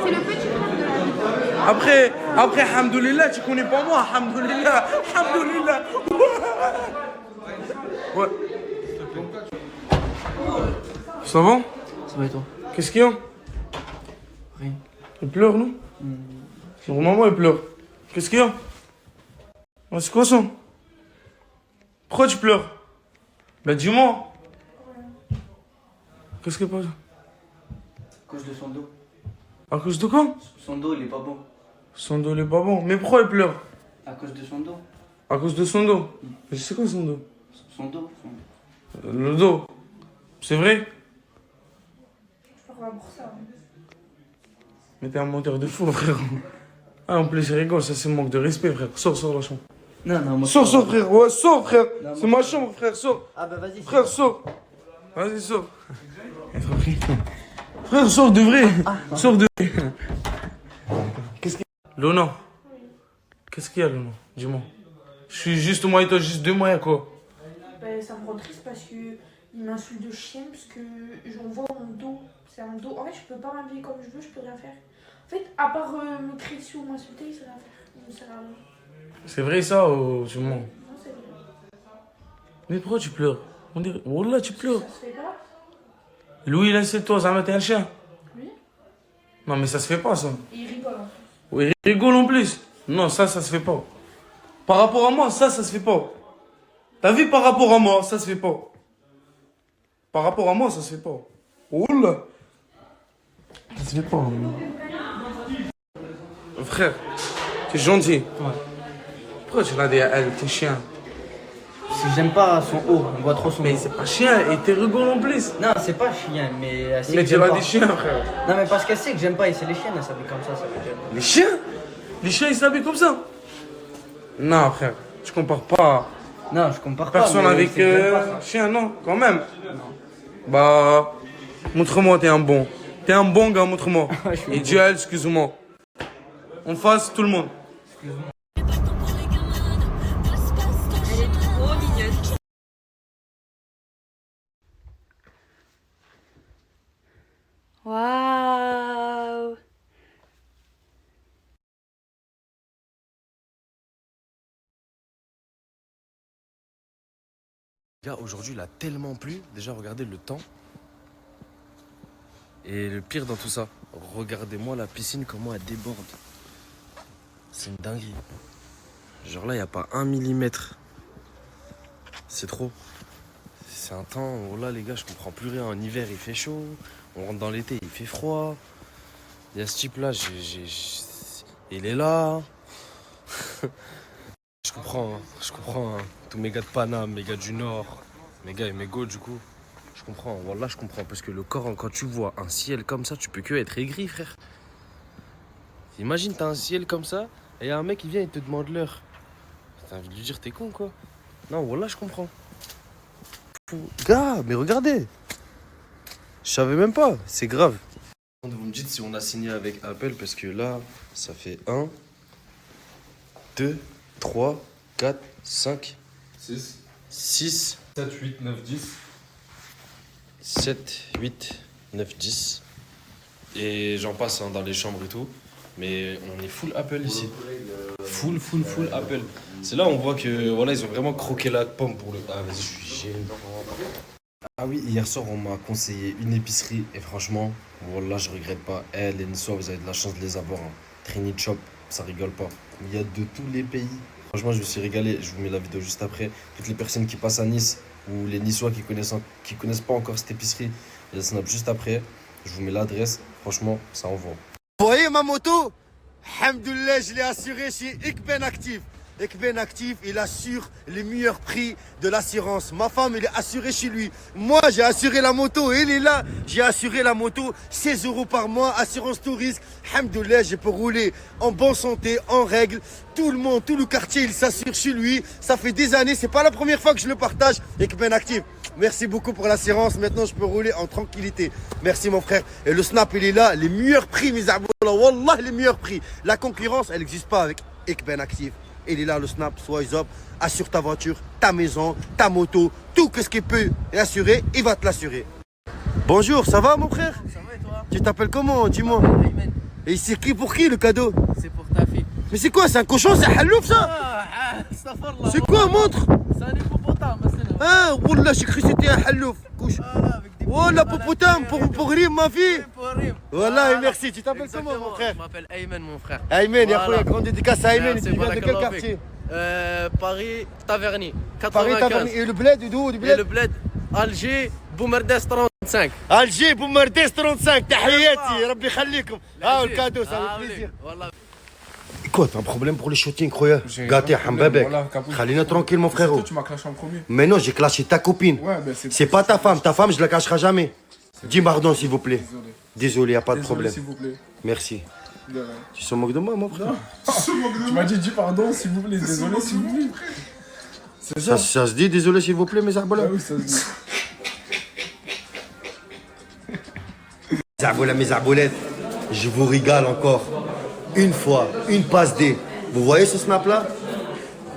C'est le petit frère de la vie. Après, hamdoulillah, tu connais pas moi, hamdoulillah, hamdoulillah. Ouais. Ça va? Ça va et toi? Qu'est-ce qu'il y a? Rien. Il pleure, non? Son maman, elle pleure. Qu'est-ce qu'il y a? Oh, c'est quoi ça? Pourquoi tu pleures? Ben dis-moi. Qu'est-ce qui passe? À cause de son dos. À cause de quoi? Son dos, il est pas bon. Son dos, il est pas bon. Mais pourquoi il pleure? À cause de son dos. À cause de son dos? Mais c'est quoi son dos? Son dos. Le dos. C'est vrai? Je peux pour ça. Mais t'es un menteur de fou, frère. Ah, en plus, il rigole, ça c'est manque de respect, frère. Sors la chambre. Non, moi. Sors, frère. Ouais, sors, frère. C'est ma chambre, frère, sors. Ah, bah vas-y. Frère, sors. Vas-y, sors. Frère, sors de vrai. Sors de vrai. Qu'est-ce qu'il y a? Lona. Qu'est-ce qu'il y a, Lona? Dis-moi. Je suis juste moi et toi, juste 2 mois, à quoi? Ben, ça me rend triste parce que il m'insulte de chien parce que j'en vois mon dos. C'est un dos. En fait, je peux pas m'habiller comme je veux, je peux rien faire. En fait, à part me crier dessus ou m'insulter, il sait rien faire. Il sert à rien. C'est vrai ça ou tu mens? Non, c'est vrai. Mais pourquoi tu pleures? On dirait... Wallah, tu pleures. Ça se fait pas? Louis, là, c'est toi, ça m'a été un chien. Oui. Non, mais ça se fait pas, ça. Et il rigole en plus. Oui, il rigole en plus. Non, ça se fait pas. Par rapport à moi, ça se fait pas. T'as vu, par rapport à moi, ça se fait pas. Par rapport à moi, ça se fait pas. Wallah. Ça se fait pas. Frère, t'es gentil. Ouais. Pourquoi tu l'as dit à elle, t'es chien? Parce que j'aime pas son haut, on voit trop son haut. Mais c'est pas chien, et t'es rigolo en plus. Non, c'est pas chien, mais elle sait Mais que tu j'aime l'as pas. dit chien, frère. Non, mais parce qu'elle sait que j'aime pas, et c'est les chiens, elle s'habille comme ça veut dire. Les chiens? Les chiens, ils s'habillent comme ça? Non, frère, tu compares pas. Non, je compare pas. Personne mais avec c'est que j'aime pas ça. chien, non, quand même. Bah, montre-moi, t'es un bon. T'es un bon gars, montre-moi. Et Dieu, excuse-moi. En face, tout le monde. Elle est trop mignonne. Waouh. Gars, aujourd'hui, il a tellement plu. Déjà, regardez le temps. Et le pire dans tout ça, regardez-moi la piscine, comment elle déborde. C'est une dinguerie. Genre là, il n'y a pas 1 millimètre. C'est trop. C'est un temps, oh là les gars, je comprends plus rien. En hiver, il fait chaud. On rentre dans l'été, il fait froid. Il y a ce type-là, il est là. Je comprends. Hein. Tous mes gars de Paname, mes gars du Nord, mes gars et mes go du coup. Je comprends, voilà, je comprends. Parce que le corps, quand tu vois un ciel comme ça, tu peux que être aigri, frère. Imagine, t'as un ciel comme ça, et y a un mec qui vient et te demande l'heure. T'as envie de lui dire, t'es con, quoi. Non, voilà, je comprends. Gars, mais regardez. Je savais même pas, c'est grave. Vous me dites si on a signé avec Apple, parce que là, ça fait 1, 2, 3, 4, 5, 6, 6, 7, 8, 9, 10. 7, 8, 9, 10. Et j'en passe dans les chambres et tout. Mais on est full Apple ici. Full Apple. C'est là où on voit que voilà, ils ont vraiment croqué la pomme pour le. Ah vas-y, je suis gênant. Ah oui, hier soir on m'a conseillé une épicerie et franchement, voilà, je regrette pas. Les Niçois, vous avez de la chance de les avoir. Hein. Trinity Shop, ça rigole pas. Il y a de tous les pays. Franchement, je me suis régalé. Je vous mets la vidéo juste après. Toutes les personnes qui passent à Nice ou les Niçois qui connaissent pas encore cette épicerie, il y a le snap juste après. Je vous mets l'adresse. Franchement, ça envoie. Vous voyez ma moto? Alhamdoulilah, je l'ai assurée chez Ekben Active. Ekben Active, il assure les meilleurs prix de l'assurance. Ma femme, elle est assurée chez lui. Moi, j'ai assuré la moto, elle est là. J'ai assuré la moto, 16 € par mois, assurance tout risque. Alhamdoulilah, je peux rouler en bonne santé, en règle. Tout le monde, tout le quartier, il s'assure chez lui. Ça fait des années, c'est pas la première fois que je le partage. Ekben Active, merci beaucoup pour l'assurance. Maintenant, je peux rouler en tranquillité. Merci mon frère. Et le snap, il est là. Les meilleurs prix, mes aboulas. Wallah, les meilleurs prix. La concurrence, elle n'existe pas avec Ekben Active. Il est là le snap, Swipe, assure ta voiture, ta maison, ta moto, tout ce qu'il peut assurer, il va te l'assurer. Bonjour, ça va mon frère? Ça va et toi? Tu t'appelles comment? Dis-moi. Et c'est qui pour qui le cadeau? C'est pour ta fille. Mais c'est quoi? C'est un cochon? C'est un halouf ça? C'est quoi? Montre. C'est un hippopotame. Ah, wallah, j'ai cru que c'était un halouf. Couche. Wallah, hippopotame pour rire ma fille. Voilà, et merci. Tu t'appelles comment mon frère? Je m'appelle Ayman mon frère. Ayman, il y a grande dédicace à Ayman. Merci, Tu viens de quel barakallah quartier? Paris, Taverny. Paris, 95. Taverny. Et le bled, d'où? Du Et bled? le bled, Alger, Boumerdes 35. Alger, Boumerdes 35. تحياتي ربي يخليكم. Ah, le cadeau, ça Ah, fait plaisir. Voilà. Quoi, t'as un problème pour les shootings, croyez? Gâté, Hambabek. Khalina tranquille, mon frérot. Tu m'as clashé en premier. Mais non, j'ai clashé ta copine. Ouais, ben C'est pas ta femme. Ta femme, je la cacherai jamais. Dis pardon, s'il vous plaît. Désolé, y a pas de problème. S'il vous plaît. Merci. De rien. Tu te moques de moi, mon frère? Tu m'as dit dis pardon, s'il vous plaît. Désolé, s'il vous plaît. C'est ça. Ça se dit, désolé, s'il vous plaît, mes arbolets? Ah oui, ça se dit. Mes arbolettes, je vous régale encore. Une fois, une passe D. Vous voyez ce snap-là?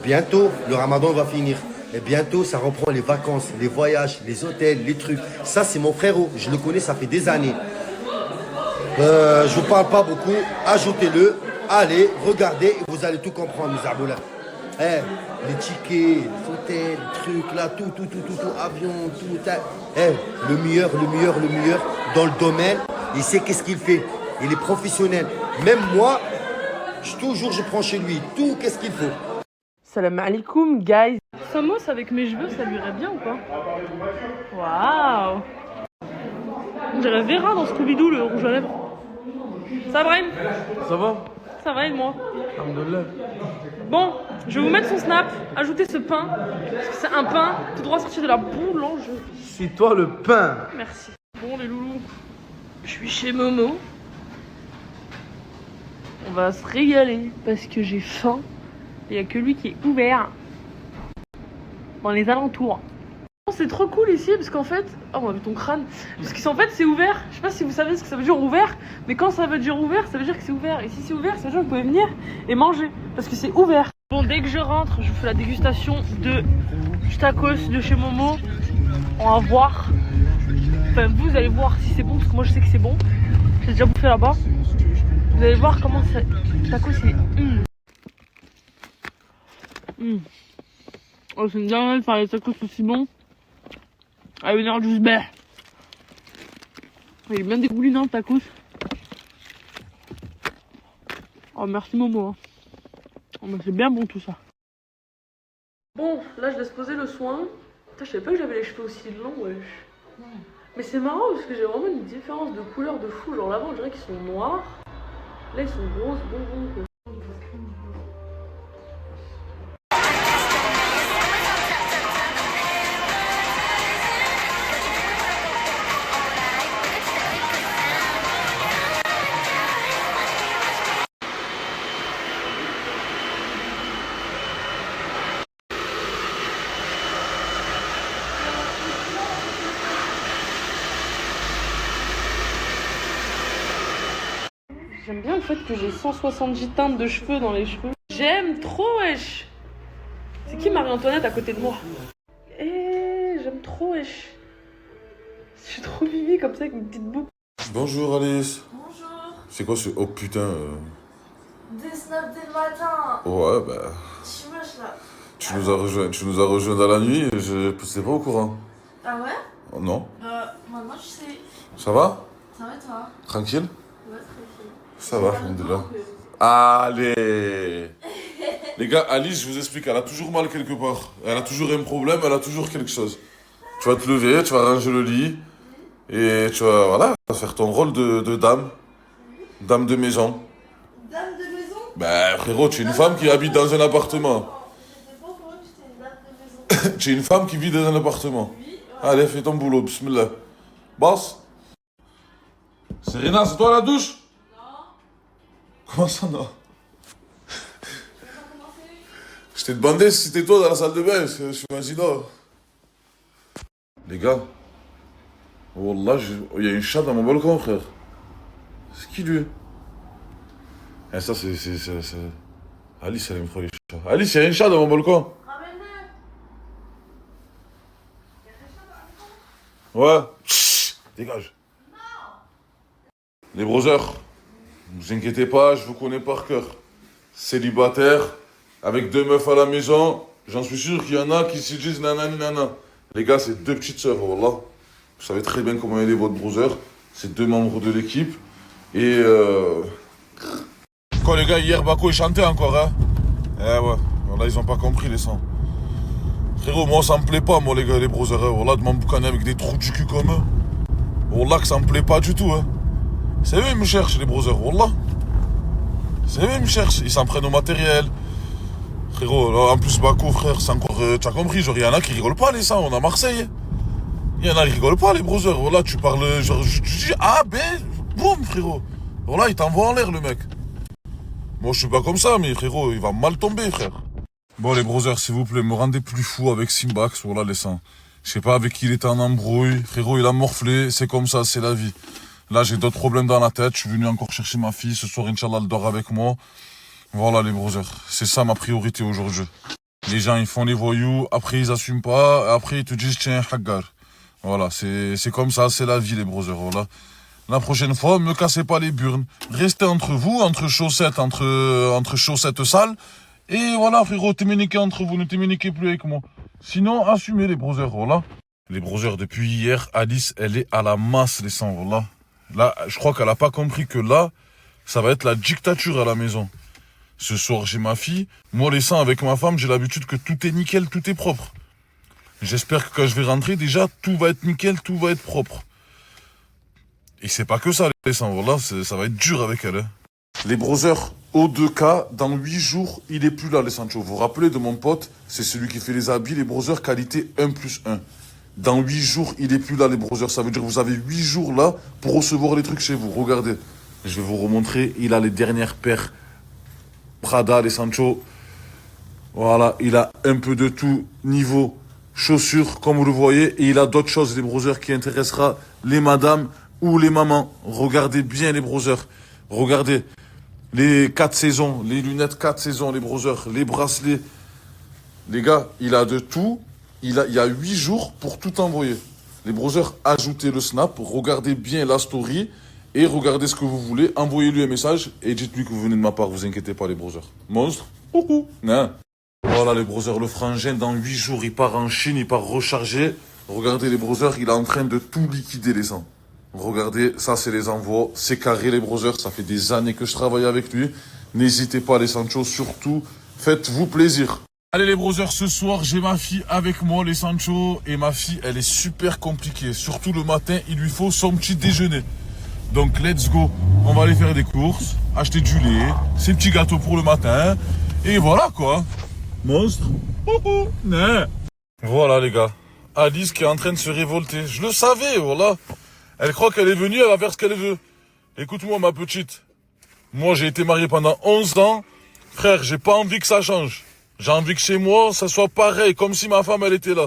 Bientôt, le ramadan va finir. Et bientôt, ça reprend les vacances, les voyages, les hôtels, les trucs. Ça, c'est mon frérot. Je le connais, ça fait des années. Je vous parle pas beaucoup. Ajoutez-le. Allez, regardez et vous allez tout comprendre, mes arbolettes. Eh, les tickets, les hôtels, les trucs là, tout, avion, tout. Le meilleur dans le domaine. Il sait qu'est-ce qu'il fait. Il est professionnel. Même moi, je prends chez lui tout qu'est-ce qu'il faut. Salam alaikum, guys. Samos avec mes cheveux, ça lui irait bien ou pas? Waouh. On dirait Vera dans Scooby-Doo, le rouge à lèvres. Ça va, Brahim? Ça va? Ça va, aide-moi. Alhamdoulilah. Bon, je vais vous mettre son snap, ajoutez ce pain, parce que c'est un pain tout droit sorti de la boulangerie. C'est toi le pain. Merci. Bon, les loulous, je suis chez Momo. On va se régaler parce que j'ai faim. Il n'y a que lui qui est ouvert dans les alentours. C'est trop cool ici parce qu'en fait... Oh, on a vu ton crâne. Parce qu'en fait, c'est ouvert. Je sais pas si vous savez ce que ça veut dire ouvert, mais quand ça veut dire ouvert, ça veut dire que c'est ouvert. Et si c'est ouvert, ça veut dire que vous pouvez venir et manger parce que c'est ouvert. Bon, dès que je rentre, je vous fais la dégustation de tacos de chez Momo. On va voir. Enfin, vous allez voir si c'est bon parce que moi je sais que c'est bon. J'ai déjà bouffé là-bas. Vous allez voir comment ça... tacos c'est... Oh, c'est une dingue de faire les tacos aussi bons. À une heure juste bête. Il est bien dégoulinant le tacos. Oh, merci Momo. Oh, mais c'est bien bon tout ça. Bon, là je laisse poser le soin. Putain, je savais pas que j'avais les cheveux aussi longs, wesh. Mais c'est marrant parce que j'ai vraiment une différence de couleur de fou. Genre là-bas, on dirait qu'ils sont noirs. Là, ils sont roses, bonbons, quoi. J'aime bien le fait que j'ai 170 teintes de cheveux dans les cheveux. J'aime trop, wesh. C'est qui Marie-Antoinette à côté de moi? Eh, j'aime trop, wesh. Je suis trop mimi comme ça avec une petite boucle. Bonjour Alice. Bonjour. C'est quoi ce... Oh putain. Des snaps dès le matin. Ouais bah... Je suis moche là. Tu nous as rejoint dans la nuit et je n'étais pas au courant. Ah ouais? Oh, non. Maintenant tu sais. Ça va? Ça va et toi? Tranquille? Ouais, tranquille. Ça va, alhamdoulilah. Allez. Les gars, Alice, je vous explique, elle a toujours mal quelque part. Elle a toujours un problème, elle a toujours quelque chose. Tu vas te lever, tu vas ranger le lit. Et tu vas, voilà, faire ton rôle de dame. Dame de maison. Dame de maison? Ben frérot, tu es une femme qui habite dans un appartement. Tu es une femme qui vit dans un appartement. Allez, fais ton boulot, bismillah. Boss. Serena, c'est toi la douche? Non. Comment ça, non? Je t'ai demandé si c'était toi dans la salle de bain, je suis Magino. Les gars. Wallah, il y a une chatte dans mon balcon, frère. C'est qui lui? Et ça, c'est Alice, elle aime trop les chats. Alice, il y a un chat dans mon balcon. Ouais. Chut, dégage. Les brothers, ne vous inquiétez pas, je vous connais par cœur. Célibataire, avec 2 meufs à la maison, j'en suis sûr qu'il y en a qui se disent nanani nana. Les gars, c'est 2 petites sœurs, voilà. Vous savez très bien comment aider votre brother. C'est 2 membres de l'équipe. Et Quoi les gars, hier Bako il chantait encore, hein. Eh ouais, voilà, ils ont pas compris les sangs. Frérot, moi ça me plaît pas, moi les gars, les brothers, hein. Voilà, de m'emboucaner avec des trous du cul comme eux. Wallah que ça me plaît pas du tout, hein. C'est eux, ils me cherchent, les brothers, wallah. C'est eux, ils me cherchent, ils s'en prennent au matériel. Frérot, là, en plus Bako, frère, c'est encore... tu as compris, genre, il y en a qui rigolent pas, les sangs, on est à Marseille. Il y en a qui rigolent pas, les brothers, voilà, tu parles, genre, tu dis A, B, boum, frérot. Voilà, il t'envoie en l'air, le mec. Moi, je suis pas comme ça, mais frérot, il va mal tomber, frère. Bon, les brothers, s'il vous plaît, me rendez plus fou avec Simbax, voilà, les sangs. Je sais pas avec qui il était en embrouille. Frérot, il a morflé, c'est comme ça, c'est la vie. Là, j'ai d'autres problèmes dans la tête, je suis venu encore chercher ma fille. Ce soir, Inch'Allah, elle dort avec moi. Voilà, les brothers, c'est ça ma priorité aujourd'hui. Les gens, ils font les voyous, après, ils assument pas, après, ils te disent, tiens, haggar. Voilà, c'est comme ça, c'est la vie, les brothers, voilà. La prochaine fois, me cassez pas les burnes. Restez entre vous, entre chaussettes, entre chaussettes sales. Et voilà, frérot, t'éméniquez entre vous, ne t'éméniquez plus avec moi. Sinon, assumez les brothers, voilà. Les brothers, depuis hier, Alice, elle est à la masse, les sangs, voilà. Là, je crois qu'elle a pas compris que là, ça va être la dictature à la maison. Ce soir, j'ai ma fille. Moi, les sangs, avec ma femme, j'ai l'habitude que tout est nickel, tout est propre. J'espère que quand je vais rentrer, déjà, tout va être nickel, tout va être propre. Et c'est pas que ça, les sangs, voilà, ça va être dur avec elle. Hein. Les brothers, O2K, dans 8 jours, il est plus là, les Sancho. Vous vous rappelez de mon pote, c'est celui qui fait les habits, les brothers, qualité 1+1. Dans 8 jours, il est plus là, les brothers. Ça veut dire que vous avez 8 jours là pour recevoir les trucs chez vous. Regardez, je vais vous remontrer. Il a les dernières paires Prada, les Sancho. Voilà, il a un peu de tout niveau chaussures, comme vous le voyez. Et il a d'autres choses, les brothers, qui intéressera les madames ou les mamans. Regardez bien, les brothers. Regardez. Les 4 saisons, les lunettes 4 saisons, les brothers, les bracelets. Les gars, il a de tout. Il y a 8 jours pour tout envoyer. Les brothers, ajoutez le snap, regardez bien la story et regardez ce que vous voulez. Envoyez-lui un message et dites-lui que vous venez de ma part. Vous inquiétez pas, les brothers. Monstre. Coucou. Non. Voilà, les brothers, le frangin, dans 8 jours, il part en Chine, il part recharger. Regardez, les brothers, il est en train de tout liquider, les sangs. Regardez, ça c'est les envois, c'est carré les brothers, ça fait des années que je travaille avec lui. N'hésitez pas les Sancho, surtout, faites-vous plaisir. Allez les brothers, ce soir j'ai ma fille avec moi les Sancho. Et ma fille, elle est super compliquée. Surtout le matin, il lui faut son petit déjeuner. Donc let's go, on va aller faire des courses, acheter du lait, ces petits gâteaux pour le matin. Et voilà quoi. Monstre. Voilà les gars, Alice qui est en train de se révolter. Je le savais, voilà. Elle croit qu'elle est venue, elle va faire ce qu'elle veut. Écoute-moi, ma petite. Moi, j'ai été marié pendant 11 ans. Frère, j'ai pas envie que ça change. J'ai envie que chez moi, ça soit pareil, comme si ma femme, elle était là.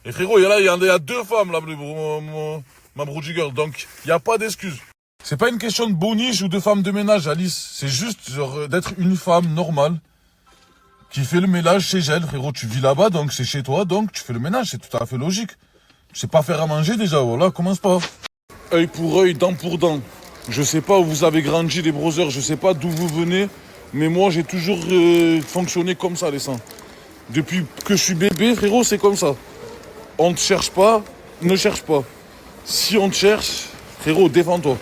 Et frérot, il y a 2 femmes, là, ma broody girl. Donc, il n'y a pas d'excuse. C'est pas une question de boniche ou de femme de ménage, Alice. C'est juste genre, d'être une femme normale qui fait le ménage chez elle. Frérot, tu vis là-bas, donc c'est chez toi, donc tu fais le ménage. C'est tout à fait logique. Tu sais pas faire à manger déjà, voilà, commence pas. Œil pour œil, dent pour dent. Je sais pas où vous avez grandi les brothers, je sais pas d'où vous venez, mais moi j'ai toujours fonctionné comme ça les sangs. Depuis que je suis bébé, frérot, c'est comme ça. On ne te cherche pas, ne cherche pas. Si on te cherche, frérot, défends-toi.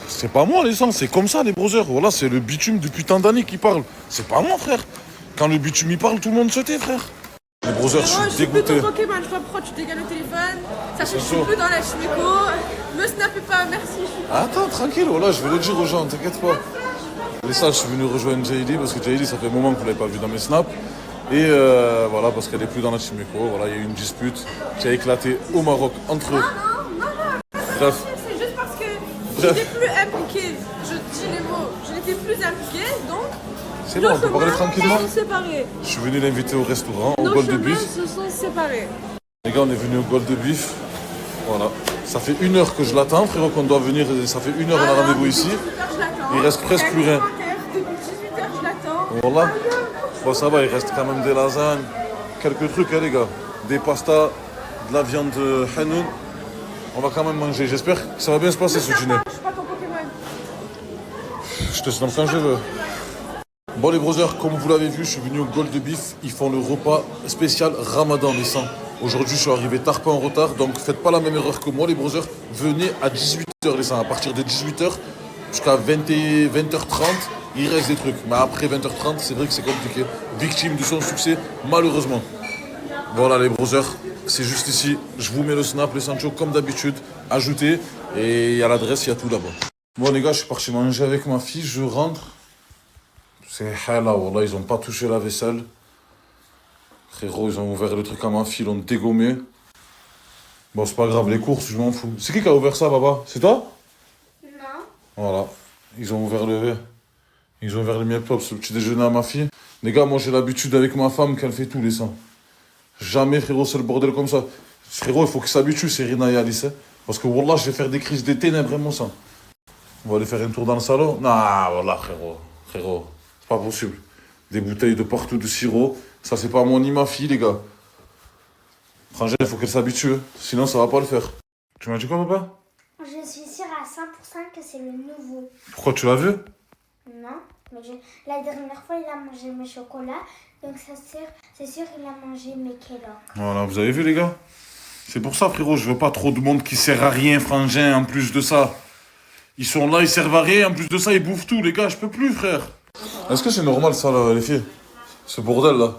C'est pas moi les sangs, c'est comme ça les brothers. Voilà, c'est le bitume depuis tant d'années qui parle. C'est pas moi frère. Quand le bitume il parle, tout le monde se tait frère. Les brothers, je suis dégoûté. Je suis plus ton Pokémon, je vois pourquoi tu dégaines le téléphone. Sachez que je suis plus dans la chimico. Me snappez pas, merci. Attends, tranquille, voilà, je vais le dire aux gens, t'inquiète pas. Et ça, je suis venu rejoindre Jaylee parce que Jaylee, ça fait un moment que vous l'avez pas vu dans mes snaps. Et voilà, parce qu'elle est plus dans la chimico. Voilà, il y a eu une dispute qui a éclaté au Maroc entre eux. Non. Bref. C'est juste parce que j'étais plus impliquée. Je dis les mots. Je n'étais plus impliquée, donc. C'est bon, on peut parler tranquillement. Ils sont séparés. Je suis venu l'inviter au restaurant, au Nos Gold chemins Beef. se sont séparés. Les gars, on est venu au Gold Beef. Voilà. Ça fait 1 heure que je l'attends, frérot, qu'on doit venir. Ça fait 1 heure, on a rendez-vous ici. Il reste presque plus rien. Depuis 18h, je Voilà. Bon, ça va, il reste quand même des lasagnes, quelques trucs, hein, les gars. Des pastas, de la viande hanoun. On va quand même manger. J'espère que ça va bien se passer ce dîner. Je suis pas ton Pokémon. Je te snob quand je veux. Bon, les brothers, comme vous l'avez vu, je suis venu au Gold Beef. Ils font le repas spécial Ramadan, les sangs. Aujourd'hui, je suis arrivé tard, pas en retard. Donc, faites pas la même erreur que moi, les brothers. Venez à 18h, les sangs. À partir de 18h jusqu'à 20h30, il reste des trucs. Mais après 20h30, c'est vrai que c'est compliqué. Victime de son succès, malheureusement. Voilà, les brothers. C'est juste ici. Je vous mets le snap, les sanchos, comme d'habitude. Ajoutez. Et il y a l'adresse, il y a tout là-bas. Bon, les gars, je suis parti manger avec ma fille. Je rentre. C'est hala, wallah, ils ont pas touché la vaisselle. Frérot, ils ont ouvert le truc à ma fille, ils l'ont dégommé. Bon, c'est pas grave, les courses, je m'en fous. C'est qui a ouvert ça, Baba? C'est toi? Non. Voilà, ils ont ouvert le miel pops, le petit déjeuner à ma fille. Les gars, moi j'ai l'habitude avec ma femme qu'elle fait tout, les sangs. Jamais, frérot, c'est le bordel comme ça. Frérot, il faut qu'ils s'habituent, c'est Rina et Alice. Hein. Parce que wallah, je vais faire des crises des ténèbres, vraiment ça. On va aller faire un tour dans le salon. Non, voilà, frérot. C'est pas possible. Des bouteilles de partout de sirop. Ça, c'est pas moi ni ma fille, les gars. Frangin, il faut qu'elle s'habitue. Sinon, ça va pas le faire. Tu m'as dit quoi, papa? Je suis sûre à 100% que c'est le nouveau. Pourquoi tu l'as vu? Non, mais la dernière fois, il a mangé mes chocolats. Donc, c'est sûr qu'il a mangé mes Kellogg's. Voilà, vous avez vu, les gars? C'est pour ça, frérot, je veux pas trop de monde qui sert à rien, frangin, en plus de ça. Ils sont là, ils servent à rien. En plus de ça, ils bouffent tout, les gars. Je peux plus, frère. Est-ce que c'est normal, ça, là, les filles? Ce bordel-là.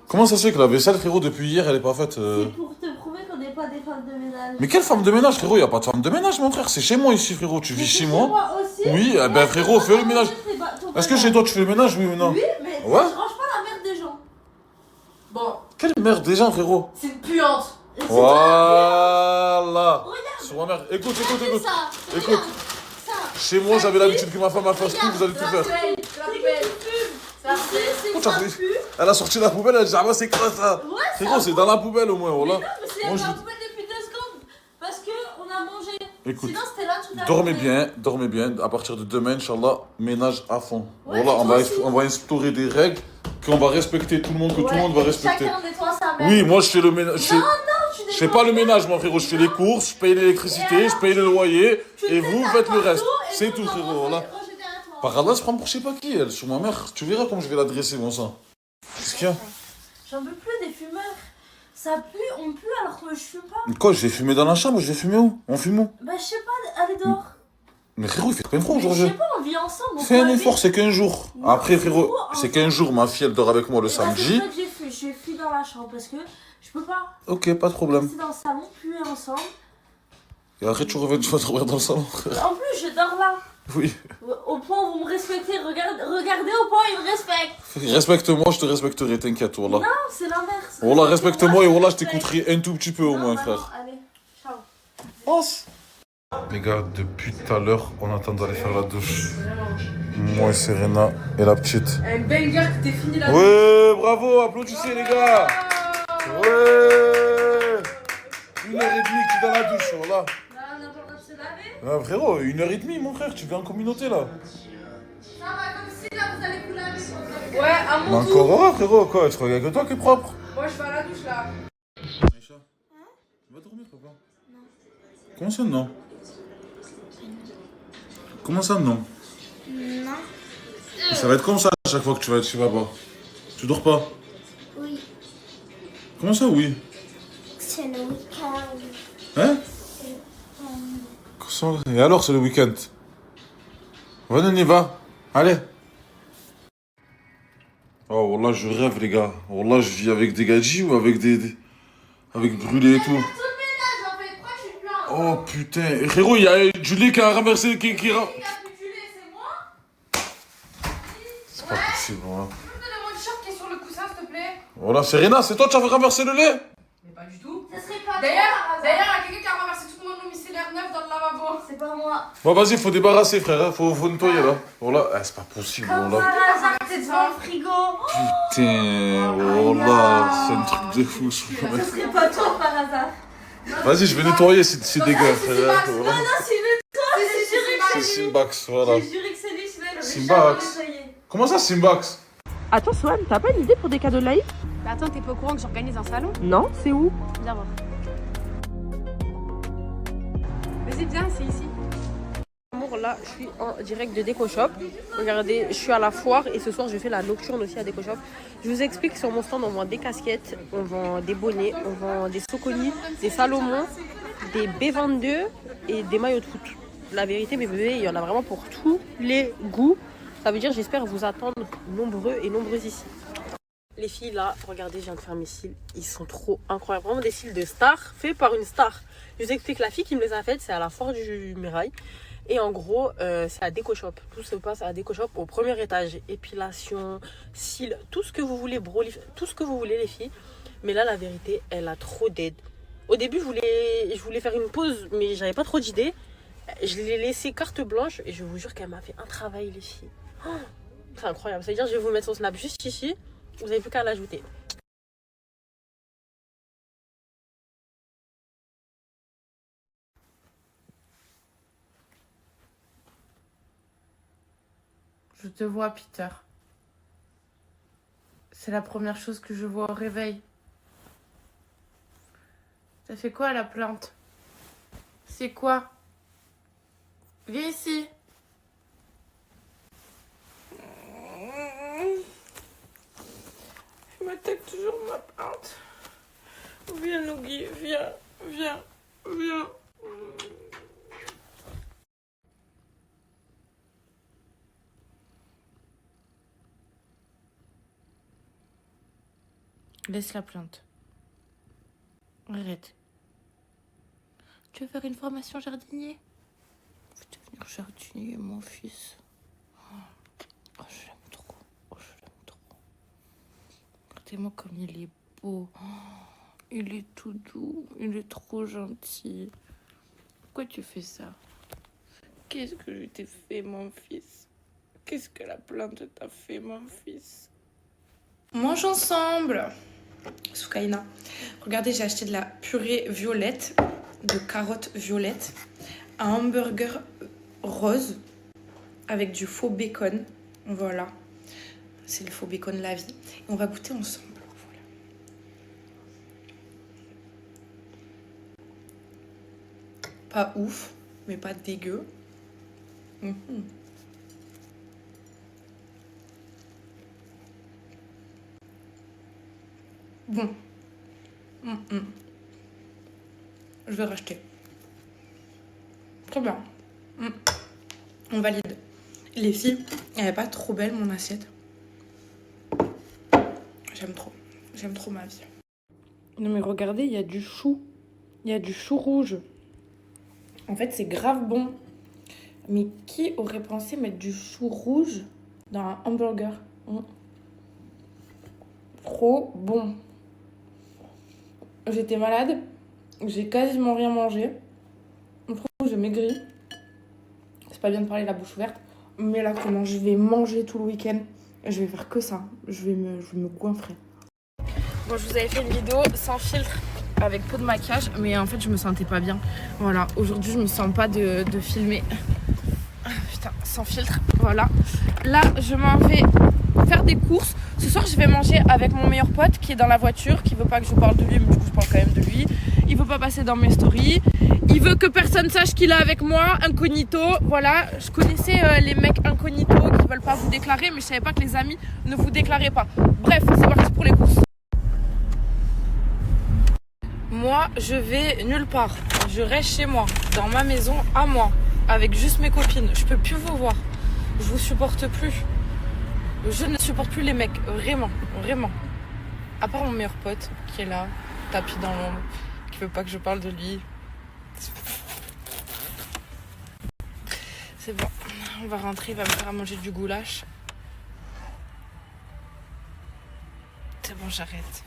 Comment ça se fait que la vaisselle, frérot, depuis hier, elle est pas faite C'est pour te prouver qu'on n'est pas des femmes de ménage. Mais quelle femme de ménage, frérot? Y a pas de femme de ménage, mon frère. C'est chez moi, ici, frérot. Tu vis chez moi? Moi aussi. Oui, eh ben, frérot, fais le ménage. Est-ce que chez toi, tu fais le ménage, oui ou non? Oui, mais ouais? je range pas la merde des gens. Bon. Quelle merde des gens, frérot? C'est une puante. Voilà. Sur ma mère. Écoute. Écoute. Chez moi, j'avais l'habitude que ma femme fasse tout, vous allez tout faire. Elle a sorti la poubelle, elle a dit, ah bah c'est quoi ça? Frérot, c'est dans la poubelle au moins, voilà. Non, mais c'est dans la poubelle depuis 2 secondes. Parce qu'on a mangé. Écoute, sinon c'était là toute la journée. dormez bien. À partir de demain, Inch'Allah, ménage à fond. Ouais, voilà, on va instaurer des règles qu'on va respecter tout le monde, que tout le monde va respecter. Chacun nettoie sa mère. Oui, moi je fais le ménage. Je fais pas le ménage, mon frérot. Je fais les courses, je paye l'électricité, je paye le loyer. Et vous faites le reste. C'est tout, frérot, voilà. Par Allah, se prend pour je sais pas qui, elle, sur ma mère. Tu verras comment je vais l'adresser, mon sang. Qu'est-ce qu'il y a? J'en peux plus des fumeurs. Ça pue, on pue alors que je fume pas. Quoi, je vais fumer dans la chambre? Je vais fumer où? On fume où? Bah, je sais pas, aller dehors. Mais frérot, il fait pas froid Je aujourd'hui. sais pas, on vit ensemble. Fais un effort, c'est qu'un jour. Après, frérot, c'est qu'un jour. Ma fille, elle dort avec moi le samedi. C'est ça que j'ai fait. J'ai fui dans la chambre parce que je peux pas. Ok, pas de problème. Rester dans le salon, puer ensemble. Et après, tu reviens, tu vas dormir dans le salon, frère. En plus, je dors là. Oui. Au point où vous me respectez, regardez au point où il me respecte. Respecte-moi, je te respecterai, t'inquiète, wallah. Non, c'est l'inverse. Wallah, respecte-moi et wallah, je t'écouterai un tout petit peu au moins, frère. Allez, ciao. Pense. Les gars, depuis tout à l'heure, on attend d'aller faire la douche. Moi et Serena et la petite. Un banger que t'es fini la douche. Ouais, bravo, applaudissez les gars. Ouais. 1h30 que tu es dans la douche, voilà. Ah, frérot, 1h30 mon frère, tu viens en communauté là. Ça va comme si là vous allez vous laver. Ouais, à mon Mais tour. encore frérot, quoi, tu regardes que toi qui est propre. Moi je vais à la douche là. Aïcha, va dormir papa. Non. Comment ça non? Comment ça non? Non. Ça va être comme ça à chaque fois que tu vas être chez papa. Tu dors pas? Oui. Comment ça oui? C'est le week-end. Hein? Et alors, c'est le week-end. Venez, on y va. Allez. Oh, wallah, je rêve, les gars. Wallah, je vis avec des gadgets ou avec avec brûlé et tout. Oh, putain. Et frérot, il y a Julie qui a renversé... C'est moi. C'est pas possible, voilà. Tu peux me donner mon t-shirt qui est sur le coussin, s'il te plaît? Voilà, Serena, c'est toi qui as renversé le lait? Mais pas du tout. Ça serait pas D'ailleurs, il y a quelqu'un qui a renversé tout mon domiciliaire neuf dans le lavabo. C'est pas moi. Bon, vas-y, faut débarrasser, frère. Hein. Faut nettoyer, là. Voilà. Ah, c'est pas possible, Comme voilà. par hasard, t'es devant le frigo. Putain, voilà. C'est un truc de fou, ce Ça serait pas toi par hasard. Vas-y, je vais nettoyer, c'est dégueu, frère. Non, Voilà. non, c'est une toi. C'est juré que C'est Simbax, voilà. J'ai juré que c'est lui, celui-là. Simbax. Comment ça, Simbax? Attends, Swan, t'as pas une idée pour des cadeaux de Laïf? Bah attends, t'es pas au courant que j'organise un salon? Non, c'est où? Viens voir. Vas-y, viens, c'est ici. Là, je suis en direct de Déco Shop. Regardez, je suis à la foire et ce soir, je fais la nocturne aussi à Déco Shop. Je vous explique, sur mon stand, on vend des casquettes, on vend des bonnets, on vend des Soconi, des Salomon, des B22 et des maillots de foot. La vérité, mes bébés, il y en a vraiment pour tous les goûts. Ça veut dire, j'espère vous attendre nombreux et nombreuses ici. Les filles, là, regardez, je viens de faire mes cils. Ils sont trop incroyables. Vraiment des cils de star, faits par une star. Je vous explique, la fille qui me les a faites, c'est à la foire du Mirail. Et en gros, c'est à Déco Shop. Tout se passe à Déco Shop au premier étage. Épilation, cils, tout ce que vous voulez, tout ce que vous voulez, les filles. Mais là, la vérité, elle a trop d'aide. Au début, je voulais faire une pause, mais j'avais pas trop d'idées. Je l'ai laissé carte blanche et je vous jure qu'elle m'a fait un travail, les filles. Oh, c'est incroyable. Ça veut dire, je vais vous mettre son snap juste ici. Vous n'avez plus qu'à l'ajouter. Je te vois, Peter. C'est la première chose que je vois au réveil. Ça fait quoi, la plainte? C'est quoi? Viens ici. Je m'attaque toujours ma plainte. Viens, Nougui, viens, viens, viens. Laisse la plainte. Arrête. Tu veux faire une formation jardinier? Je veux devenir jardinier, mon fils. Oh, je l'aime trop. Oh, je l'aime trop. Regardez-moi comme il est beau. Oh, il est tout doux. Il est trop gentil. Pourquoi tu fais ça? Qu'est-ce que je t'ai fait, mon fils? Qu'est-ce que la plainte t'a fait, mon fils? Mange ensemble. Soukaina. Regardez, j'ai acheté de la purée violette, de carottes violettes, un hamburger rose avec du faux bacon. Voilà. C'est le faux bacon la vie. Et on va goûter ensemble. Voilà. Pas ouf, mais pas dégueu. Bon. Je vais racheter. Très bien. On valide. Les filles, elle n'est pas trop belle, mon assiette. J'aime trop. J'aime trop ma vie. Non mais regardez, il y a du chou. Il y a du chou rouge. En fait, c'est grave bon. Mais qui aurait pensé mettre du chou rouge dans un hamburger? Trop bon. J'étais malade, j'ai quasiment rien mangé. Je trouve que j'ai maigri. C'est pas bien de parler la bouche ouverte. Mais là, comment je vais manger tout le week-end, je vais faire que ça. Je vais me goinfrer. Bon, je vous avais fait une vidéo sans filtre avec peau de maquillage. Mais en fait, je me sentais pas bien. Voilà, aujourd'hui, je me sens pas de filmer. Putain, sans filtre. Voilà. Là, je m'en vais faire des courses. Ce soir, je vais manger avec mon meilleur pote qui est dans la voiture, qui veut pas que je parle de lui, mais du coup, je parle quand même de lui. Il veut pas passer dans mes stories. Il veut que personne sache qu'il est avec moi, incognito. Voilà, je connaissais les mecs incognito qui veulent pas vous déclarer, mais je savais pas que les amis ne vous déclaraient pas. Bref, c'est parti pour les courses. Moi, je vais nulle part. Je reste chez moi, dans ma maison, à moi, avec juste mes copines. Je peux plus vous voir. Je vous supporte plus. Je ne supporte plus les mecs, vraiment, vraiment. À part mon meilleur pote qui est là, tapis dans l'ombre, qui veut pas que je parle de lui. C'est bon, on va rentrer, il va me faire à manger du goulash. C'est bon, j'arrête.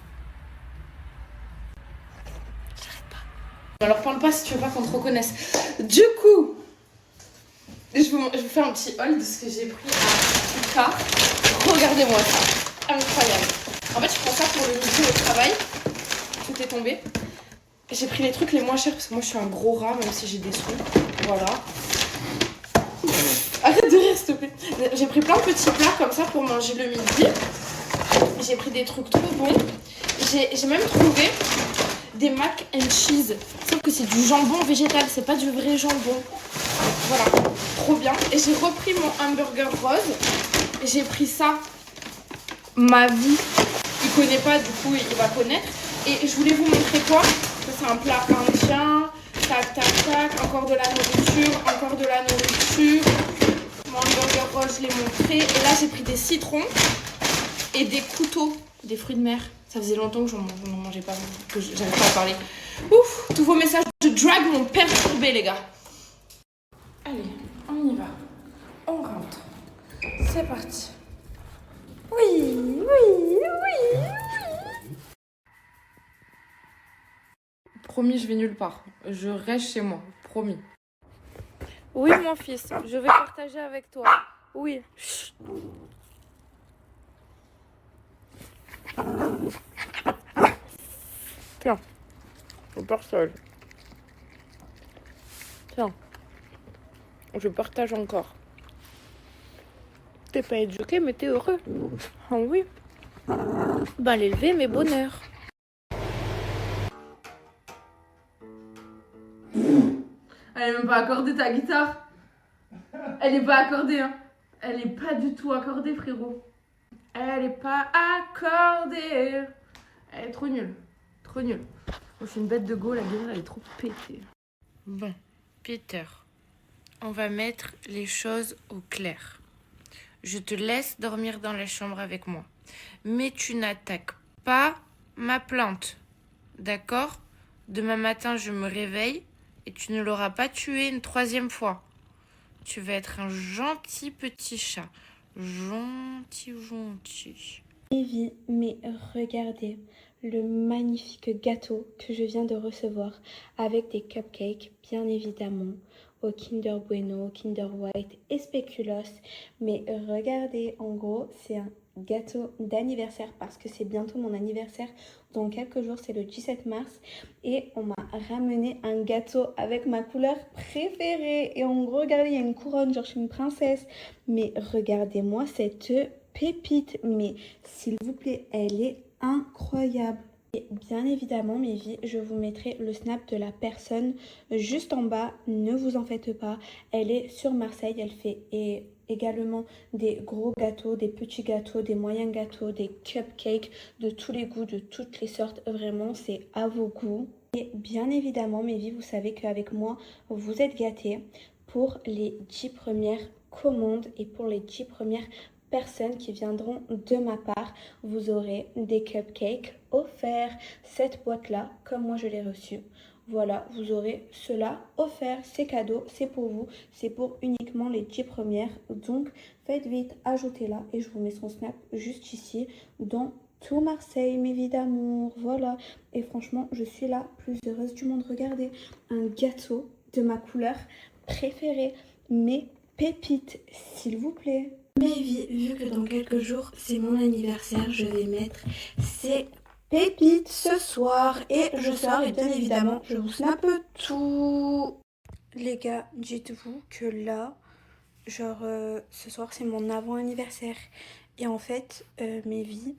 J'arrête pas. Alors parle pas si tu veux pas qu'on te reconnaisse. Du coup, je vous fais un petit haul de ce que j'ai pris à Ika. Regardez-moi ça, incroyable. En fait, je prends ça pour le midi au travail. Tout est tombé. J'ai pris les trucs les moins chers parce que moi je suis un gros rat, même si j'ai des sous. Voilà. Arrête de rire, s'il s'il te plaît. J'ai pris plein de petits plats comme ça pour manger le midi. J'ai pris des trucs trop bons. J'ai même trouvé des mac and cheese. Sauf que c'est du jambon végétal, c'est pas du vrai jambon. Voilà, trop bien. Et j'ai repris mon hamburger rose. J'ai pris ça. Ma vie, il connaît pas, du coup il va connaître. Et je voulais vous montrer quoi. Ça c'est un plat indien. Tac, tac, tac. Encore de la nourriture, encore de la nourriture. Mon hamburger rose, je l'ai montré. Et là j'ai pris des citrons et des couteaux, des fruits de mer. Ça faisait longtemps que je n'en mangeais pas, que j'avais pas à parler. Ouf, tous vos messages de drag m'ont perturbé, les gars. Allez, on y va. On rentre. C'est parti. Oui, oui, oui, oui. Promis, je vais nulle part. Je reste chez moi. Promis. Oui, mon fils, je vais partager avec toi. Oui. Chut. Tiens, je partage. Tiens, je partage encore. T'es pas éduqué, mais t'es heureux. Ah oui. Ben, l'élever, mais bonheur. Elle est même pas accordée, ta guitare. Elle est pas accordée, hein. Elle est pas du tout accordée, frérot. Elle est pas accordée. Elle est trop nulle. Trop nulle. Je suis une bête de go, la guitare, elle est trop pétée. Bon, Peter, on va mettre les choses au clair. Je te laisse dormir dans la chambre avec moi. Mais tu n'attaques pas ma plante. D'accord? Demain matin, je me réveille et tu ne l'auras pas tué une 3e fois. Tu vas être un gentil petit chat. Gentil, gentil. Evie, mais regardez le magnifique gâteau que je viens de recevoir avec des cupcakes, bien évidemment, au Kinder Bueno, Kinder White et Spéculoos. Mais regardez, en gros, c'est un gâteau d'anniversaire parce que c'est bientôt mon anniversaire. Dans quelques jours, c'est le 17 mars. Et on m'a ramené un gâteau avec ma couleur préférée. Et en gros, regardez, il y a une couronne, genre je suis une princesse. Mais regardez-moi cette pépite. Mais s'il vous plaît, elle est incroyable. Et bien évidemment, mes vies, je vous mettrai le snap de la personne juste en bas. Ne vous en faites pas. Elle est sur Marseille. Elle fait également des gros gâteaux, des petits gâteaux, des moyens gâteaux, des cupcakes de tous les goûts, de toutes les sortes. Vraiment, c'est à vos goûts. Et bien évidemment, mes vies, vous savez qu'avec moi, vous êtes gâtés pour les 10 premières commandes et pour les 10 premières personnes qui viendront de ma part, vous aurez des cupcakes offerts. Cette boîte-là, comme moi je l'ai reçue, voilà, vous aurez cela offert. C'est cadeau, c'est pour vous, c'est pour uniquement les 10 premières. Donc, faites vite, ajoutez-la et je vous mets son snap juste ici dans tout Marseille, mes vies d'amour. Voilà, et franchement, je suis la plus heureuse du monde. Regardez, un gâteau de ma couleur préférée, mes pépites, s'il vous plaît. Mais vu que dans quelques jours c'est mon anniversaire, je vais mettre ces pépites ce soir et je sors et bien évidemment je vous snap tout. Les gars, dites-vous que là, genre ce soir c'est mon avant anniversaire et en fait mes vies,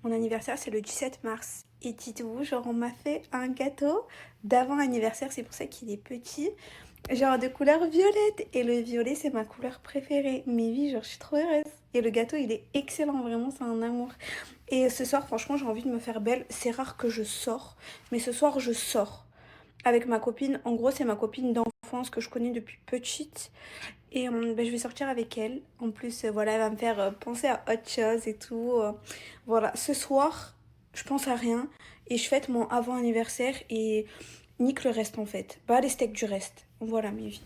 mon anniversaire c'est le 17 mars et dites-vous genre on m'a fait un gâteau d'avant anniversaire, c'est pour ça qu'il est petit. Genre de couleur violette. Et le violet, c'est ma couleur préférée. Mes vies, genre, je suis trop heureuse. Et le gâteau, il est excellent, vraiment, c'est un amour. Et ce soir, franchement, j'ai envie de me faire belle. C'est rare que je sors. Mais ce soir, je sors. Avec ma copine. En gros, c'est ma copine d'enfance que je connais depuis petite. Et je vais sortir avec elle. En plus, voilà, elle va me faire penser à autre chose et tout. Voilà, ce soir, je pense à rien. Et je fête mon avant-anniversaire et nique le reste, en fait. Pas les steaks du reste. Voilà mes vies.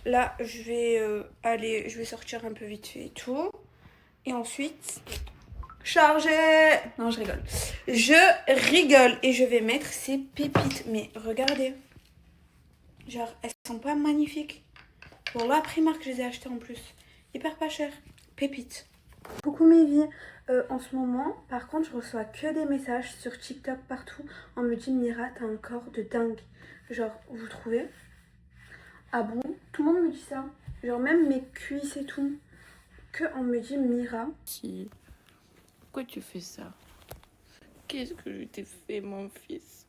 Là, je vais sortir un peu vite fait et tout. Et ensuite, charger. Non, je rigole. Je rigole. Et je vais mettre ces pépites. Mais regardez. Genre, elles sont pas magnifiques. Pour la Primark, je les ai achetées en plus. Hyper pas cher. Pépites. Coucou mes vies. En ce moment, par contre, je reçois que des messages sur TikTok partout. On me dit, Mira, t'as un corps de dingue. Genre, vous trouvez? Ah bon? Tout le monde me dit ça. Genre même mes cuisses et tout. qu'on me dit Mira. Si. Pourquoi tu fais ça? Qu'est-ce que je t'ai fait, mon fils?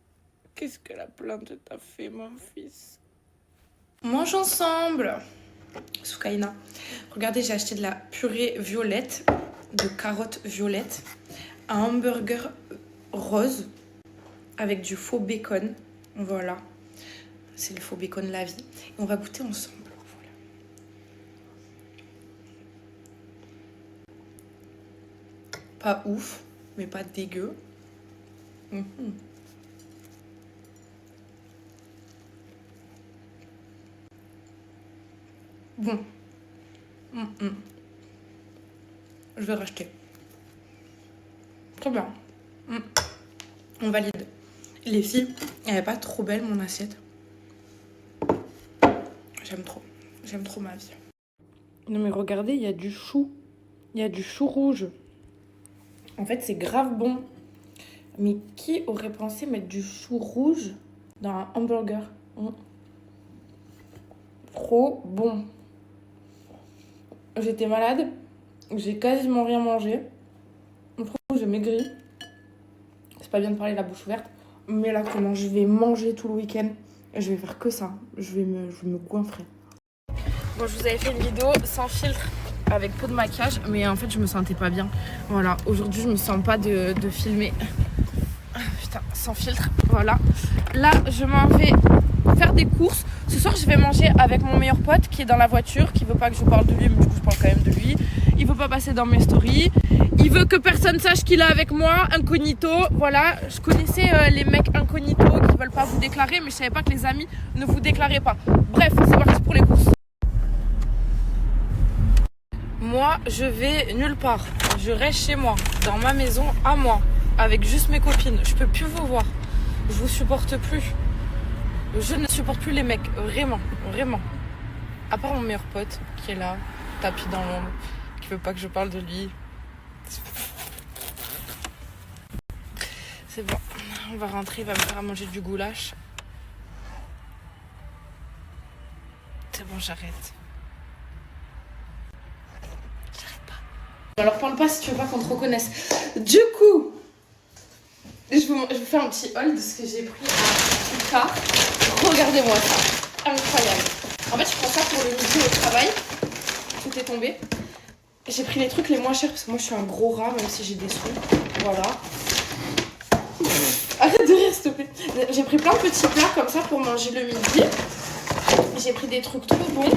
Qu'est-ce que la plante t'a fait, mon fils? Mange ensemble. Soukaina. Regardez, j'ai acheté de la purée violette, de carottes violettes, un hamburger rose avec du faux bacon. Voilà. C'est le faux bacon la vie. Et on va goûter ensemble. Voilà. Pas ouf, mais pas dégueu. Bon. Je vais racheter. Très bien. On valide. Les filles, elle n'est pas trop belle mon assiette. J'aime trop. J'aime trop ma vie. Non mais regardez, il y a du chou. Il y a du chou rouge. En fait, c'est grave bon. Mais qui aurait pensé mettre du chou rouge dans un hamburger? Trop bon. J'étais malade. J'ai quasiment rien mangé. Je trouve que j'ai maigri. C'est pas bien de parler la bouche ouverte. Mais là, comment je vais manger tout le week-end. Je vais faire que ça. Je vais me goinfrer. Bon, je vous avais fait une vidéo sans filtre, avec peu de maquillage. Mais en fait, je me sentais pas bien. Voilà. Aujourd'hui, je me sens pas de filmer. Putain, sans filtre. Voilà. Là, je m'en vais faire des courses. Ce soir, je vais manger avec mon meilleur pote qui est dans la voiture, qui veut pas que je parle de lui, mais du coup, je parle quand même de lui. Il veut pas passer dans mes stories. Il veut que personne sache qu'il est avec moi, incognito. Voilà, je connaissais les mecs incognito qui veulent pas vous déclarer, mais je savais pas que les amis ne vous déclaraient pas. Bref, c'est parti pour les courses. Moi, je vais nulle part. Je reste chez moi, dans ma maison, à moi, avec juste mes copines. Je peux plus vous voir. Je vous supporte plus. Je ne supporte plus les mecs, vraiment, vraiment. À part mon meilleur pote qui est là, tapis dans l'ombre, qui veut pas que je parle de lui. C'est bon, on va rentrer, il va me faire à manger du goulash. C'est bon, j'arrête. J'arrête pas. Alors parle pas si tu veux pas qu'on te reconnaisse. Du coup, je vous fais un petit haul de ce que j'ai pris à Ika. Regardez-moi ça, incroyable. En fait, je prends ça pour le midi au travail. Tout est tombé. J'ai pris les trucs les moins chers parce que moi je suis un gros rat, même si j'ai des sous. Voilà. Arrête de rire, s'il te plaît. J'ai pris plein de petits plats comme ça pour manger le midi. J'ai pris des trucs trop bons.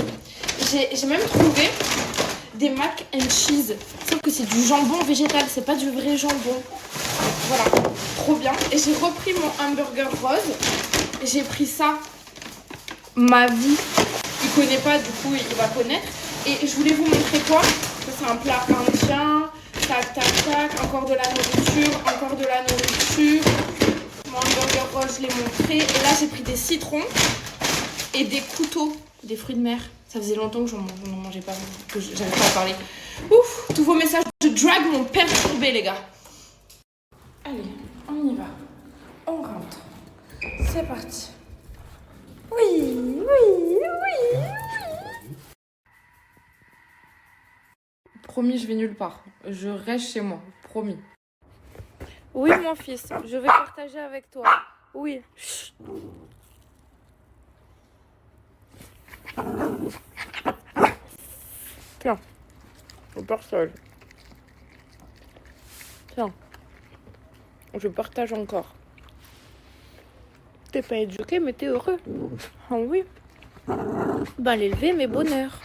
J'ai même trouvé des mac and cheese. Sauf que c'est du jambon végétal, c'est pas du vrai jambon. Voilà, trop bien. Et j'ai repris mon hamburger rose. J'ai pris ça, ma vie. Il connaît pas, du coup il va connaître. Et je voulais vous montrer quoi. Ça c'est un plat indien. Tac, tac, tac. Encore de la nourriture, encore de la nourriture. Mon hamburger rose, je l'ai montré. Et là j'ai pris des citrons et des couteaux, des fruits de mer. Ça faisait longtemps que j'en mangeais pas, que j'avais pas à parler. Ouf, tous vos messages de drag m'ont perturbé, les gars. Allez, on y va. On rentre. C'est parti. Oui, oui, oui. Promis, je vais nulle part. Je reste chez moi. Promis. Oui, mon fils, je vais partager avec toi. Oui. Chut. Tiens, je partage. Tiens, je partage encore. T'es pas éduqué, mais t'es heureux. Ah oui. Ben, l'élever, mais bonheur.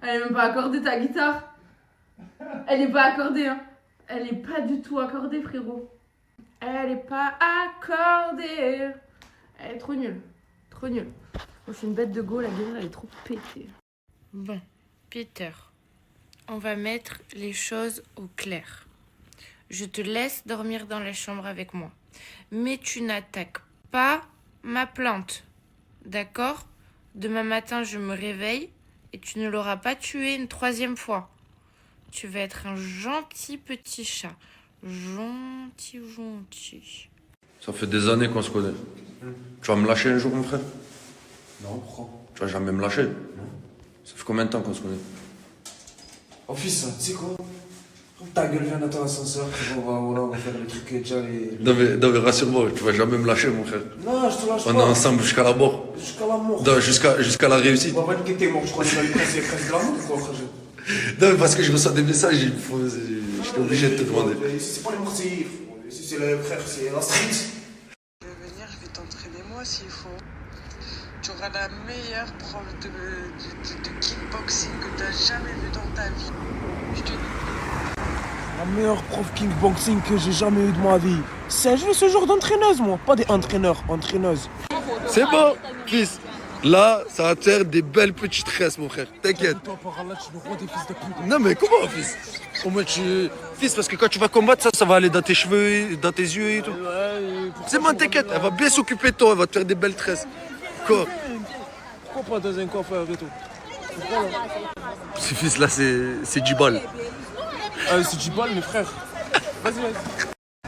Elle est même pas accordée ta guitare. Elle est pas accordée, hein. Elle est pas du tout accordée, frérot. Elle est pas accordée. Elle est trop nulle. Trop nulle. Moi, je suis une bête de go, la guitare, elle est trop pétée. Bon, Peter, on va mettre les choses au clair. Je te laisse dormir dans la chambre avec moi. Mais tu n'attaques pas ma plante. D'accord? Demain matin, je me réveille et tu ne l'auras pas tué une troisième fois. Tu vas être un gentil petit chat. Gentil, gentil. Ça fait des années qu'on se connaît. Tu vas me lâcher un jour, mon frère? Non, pourquoi? Tu vas jamais me lâcher. Ça fait combien de temps qu'on se connaît? Oh fils, tu sais quoi? Ta gueule, viens dans ton ascenseur, on va faire les trucs déjà les... Non mais rassure-moi, tu vas jamais me lâcher mon frère. Non, je te lâche pas. On est ensemble jusqu'à la mort. Jusqu'à la mort. Non, jusqu'à la réussite. On va pas t'es mort, je crois que c'est presque de l'amour quoi, frère. Non mais parce que je reçois des messages, j'étais obligé de te demander. C'est pas les Marseillais, c'est le frère, c'est la street. Je vais venir, je vais t'entraîner moi s'il faut. Tu auras la meilleure prof de kickboxing que tu as jamais vue dans ta vie. Je te dis. La meilleure prof kickboxing que j'ai jamais eu de ma vie. Je veux ce genre d'entraîneuse, moi. Pas des entraîneurs, entraîneuses. C'est bon, fils. Là, ça va te faire des belles petites tresses, mon frère. T'inquiète. Non, mais comment, fils? Au moins, fils, parce que quand tu vas combattre, ça va aller dans tes cheveux, dans tes yeux et tout. C'est bon, t'inquiète. Elle va bien s'occuper de toi. Elle va te faire des belles tresses. Quoi? Pourquoi pas dans un coiffeur et tout? Pourquoi là? Ce fils, là, c'est 10 balles. C'est 10 balles, mes frères. Vas-y.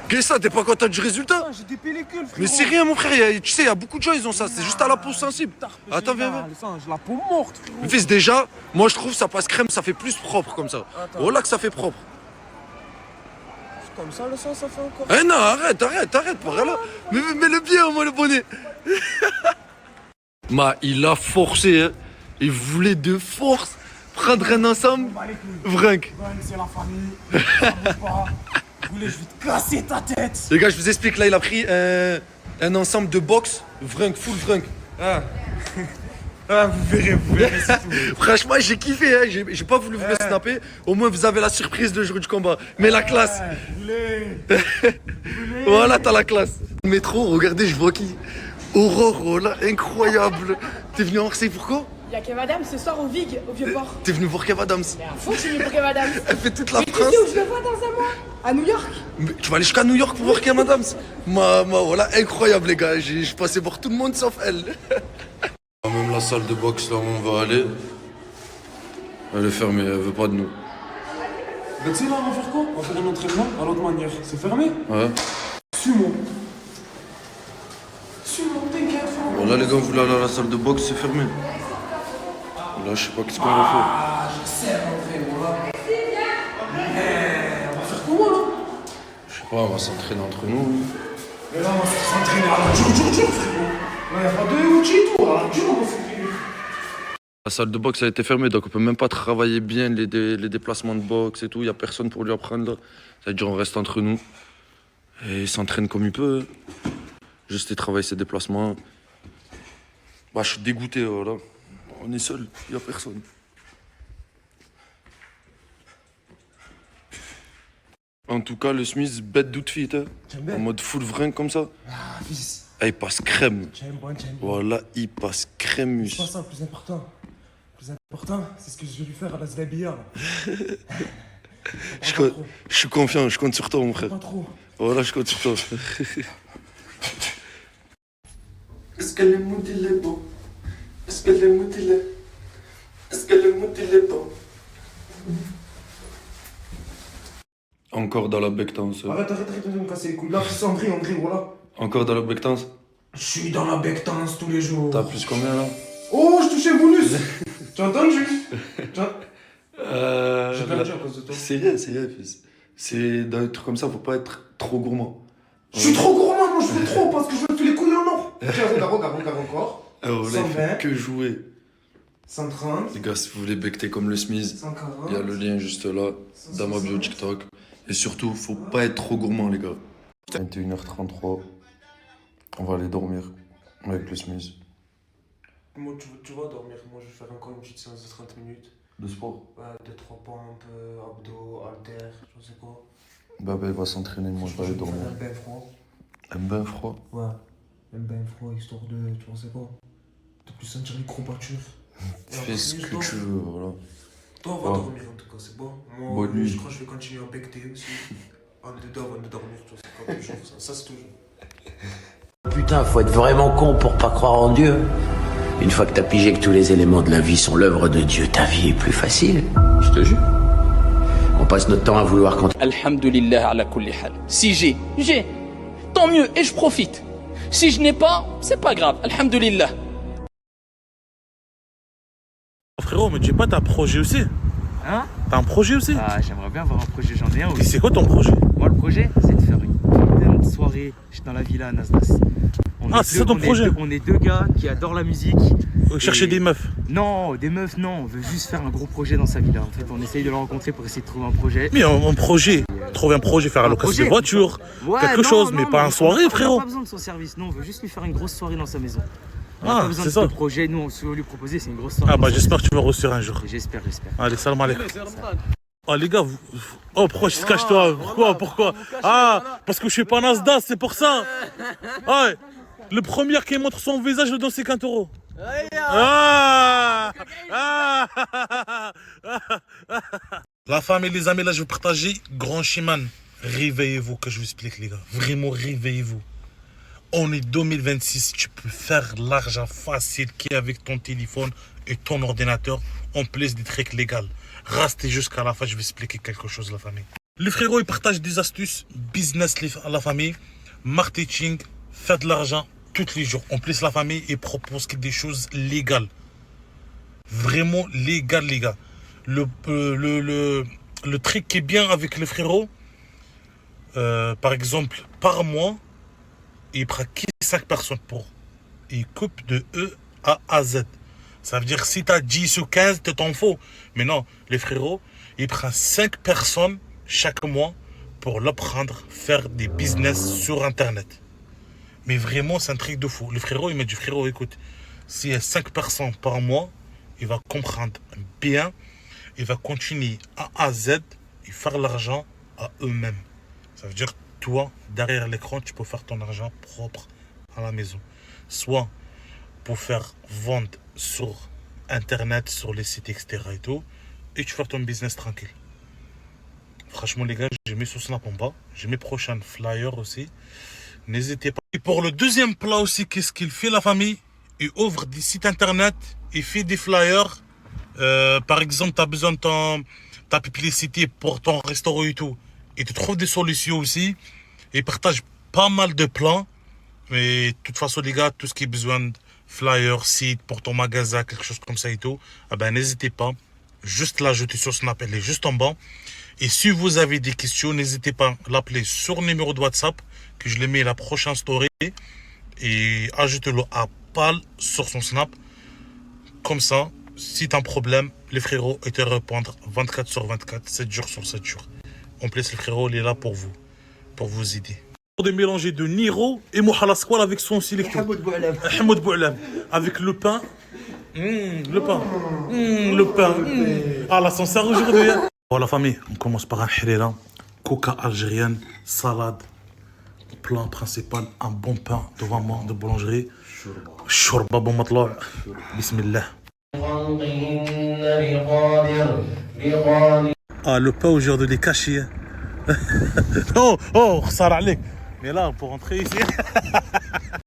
Qu'est-ce que ça? T'es pas content du résultat? J'ai des pellicules, frère. Mais c'est rien, mon frère. Tu sais, il y a beaucoup de gens, ils ont ça. C'est juste à la peau sensible. Attends, viens. J'ai la peau morte, frère. Mais fils, déjà, moi, je trouve ça passe crème, ça fait plus propre comme ça. Voilà que ça fait propre. Comme ça, le sang, ça fait encore. Eh non, arrête, par là. Mais le bien, au moins, le bonnet. Il a forcé, hein. Il voulait de force prendre un ensemble. Vrinck. C'est la famille. Ça bouge pas. Je vais te casser ta tête. Les gars, je vous explique, là, il a pris un ensemble de boxe. Vrinck, full Vrinck. Vous verrez, c'est tout. Franchement, j'ai kiffé, hein. J'ai pas voulu vous le snapper. Au moins, vous avez la surprise le jour du combat. Mais la classe. Voilà, t'as la classe. Métro, regardez, je vois qui. Aurore, oh là, incroyable. T'es venu en Marseille pourquoi? Il y a Kev Adams ce soir au Vig, au Vieux-Port. T'es venu voir Kev Adams? Mais à fond, je suis venu pour Kev Adams. Elle fait toute la Mais France. tu sais où je le vois dans un mois? À New York. Mais tu vas aller jusqu'à New York pour voir Kev Adams? Voilà, incroyable les gars. Je passais voir tout le monde sauf elle. Même la salle de boxe là où on va aller, elle est fermée, elle veut pas de nous. Mais tu sais là, on va faire quoi? On va faire un entraînement à l'autre manière. C'est fermé? Ouais. Suis-moi. Suis-moi, t'inquiète. Bon là les gars, vous voulez aller à la salle de boxe, c'est fermé. Là je sais pas qu'est-ce qu'on va faire. Ah, je sais l'entraînement là. Mais on va faire comment là? Je sais pas, on va s'entraîner entre nous. Mais là on va s'entraîner à la dur, frérot. Là y'a pas de outils et tout, à la dur on va s'entraîner. La salle de boxe a été fermée, donc on peut même pas travailler bien les déplacements de boxe et tout. Il y a personne pour lui apprendre là. Ça veut dire on reste entre nous. Et il s'entraîne comme il peut. Juste il travaille ses déplacements. Je suis dégoûté, voilà. On est seul, il y a personne. En tout cas, le Smith, bête d'outfit, hein. En mode full Vrinck comme ça. Ah, fils. Ah, il passe crème. J'aime bien. Voilà, il passe crémus. C'est pas ça le plus important. Le plus important, c'est ce que je vais lui faire à la Zlabia. Je suis confiant, je compte sur toi, mon frère. Pas trop. Voilà, je compte sur toi. Est-ce que le mood il est beau? Est-ce que le mood il est? Est-ce que le mood il est beau? Encore dans la bectance. Arrête de me casser les couilles. Là, c'est André, voilà. Encore dans la bectance? Je suis dans la bectance tous les jours. T'as plus combien là? Oh, je touchais bonus. Tu entends, Jules? J'ai perdu à cause de toi. C'est rien, fils. C'est dans des trucs comme ça, faut pas être trop gourmand. Je suis trop gourmand, moi je veux trop parce que je veux tous les couilles en or. Tiens, regarde encore. Oh, là, il fait que jouer. 130. Les gars, si vous voulez becter comme le Smith, 140. il y a le lien juste là, dans ma bio TikTok. Et surtout, faut pas être trop gourmand, les gars. 21h33. On va aller dormir avec le Smith. Moi, tu vas dormir. Moi, je vais faire encore une petite séance de 30 minutes. De sport? Ouais, 2-3 pompes, abdos, haltères, je sais quoi. Il va s'entraîner, moi je vais aller dormir. Un bain froid. Un bain froid? Ouais. Un bain froid, histoire de, tu sais quoi, de plus sentir les courbatures. Fais ce que tu veux, voilà. Toi, on va dormir en tout cas, c'est bon. Moi, bonne nuit. Je crois que je vais continuer à becter aussi. Avant de dormir, tu vois, c'est pas toujours ça. Ça, c'est toujours. Putain, faut être vraiment con pour pas croire en Dieu. Une fois que t'as pigé que tous les éléments de la vie sont l'œuvre de Dieu, ta vie est plus facile. Je te jure. On passe notre temps à vouloir quand... Alhamdulillah ala kulli hal. Si j'ai, tant mieux et je profite. Si je n'ai pas, c'est pas grave. Alhamdulillah. frérot, me dis pas, t'as un projet aussi? Hein? T'as un projet aussi? Ah, j'aimerais bien avoir un projet, j'en ai un Et aussi. c'est quoi ton projet? Moi, le projet, c'est de faire une putain de soirée dans la villa à Nasdas. C'est ça ton projet? On est deux gars qui adorent la musique. Chercher des meufs? Non, des meufs, non. On veut juste faire un gros projet dans sa villa. En fait, on essaye de le rencontrer pour essayer de trouver un projet. Mais un projet, trouver un projet, faire la location de voiture, quelque chose, mais pas en soirée, frérot. On n'a pas besoin de son service, non, on veut juste lui faire une grosse soirée dans sa maison. On n'a Ah, pas besoin c'est de ça. ce projet, nous, ce qu'on veut lui proposer, c'est une grosse soirée. Ah bah dans sa j'espère maison. que tu vas réussir un jour. J'espère. Allez, salam alaikum. Oh les gars, oh pourquoi tu te caches toi? Pourquoi? Ah, parce que je suis pas Nasdaq, c'est pour ça. Ouais. Le premier qui montre son visage, je le donne 50 €. Ah. La famille, les amis, là je vais partager Grand Chiman. Réveillez-vous que je vous explique les gars. Vraiment réveillez-vous. On est 2026, tu peux faire l'argent facile qui est avec ton téléphone et ton ordinateur en plus des trucs légaux. Restez jusqu'à la fin, je vais expliquer quelque chose la famille. Le frérot il partage des astuces, business à la famille, marketing, fait de l'argent tous les jours. En plus la famille il propose des choses légales. Vraiment légales les gars. Le truc qui est bien avec le frérot, par exemple par mois, il prend 5 personnes pour. Il coupe de E à Z. Ça veut dire si tu as 10 ou 15, tu t'en fous. Mais non, les frérots, il prend 5 personnes chaque mois pour l'apprendre, faire des business sur Internet. Mais vraiment, c'est un truc de fou. Le frérot, il m'a dit, frérot, écoute, s'il y a 5 personnes par mois, il va comprendre bien, il va continuer à Z et faire l'argent à eux-mêmes. Ça veut dire, toi, derrière l'écran, tu peux faire ton argent propre à la maison. Soit pour faire vendre sur Internet, sur les sites, etc. et tout, et tu fais ton business tranquille. Franchement, les gars, j'ai mis sur Snap en bas. J'ai mes prochains flyers aussi. N'hésitez pas. Et pour le deuxième plat aussi, qu'est-ce qu'il fait la famille? Il ouvre des sites Internet, il fait des flyers. Par exemple, tu as besoin de ta publicité pour ton restaurant et tout. Il te trouve des solutions aussi. Il partage pas mal de plans. Mais de toute façon, les gars, tout ce qui est besoin de flyers, site pour ton magasin, quelque chose comme ça et tout, eh ben, n'hésitez pas. Juste l'ajouter sur Snap, elle est juste en bas. Et si vous avez des questions, n'hésitez pas à l'appeler sur le numéro de WhatsApp, que je le mets à la prochaine story. Et ajoutez-le à PAL sur son Snap. Comme ça, si tu as un problème, les frérots te répondre 24 sur 24, 7 jours sur 7 jours. En plus, le frérot, il est là pour vous aider. De mélanger de Niro et Mohala Squal avec son sélecteur. Hamoud Bou'alam. Avec le pain. Le pain. Ah, l'ascenseur aujourd'hui. Bon, la famille, on commence par un hirira, coca algérienne, salade, plat principal, un bon pain devant moi de boulangerie. Shorba bon matla. Bismillah. Ah, le pain aujourd'hui, il est caché. Oh, ça allait. Mais là, pour rentrer ici.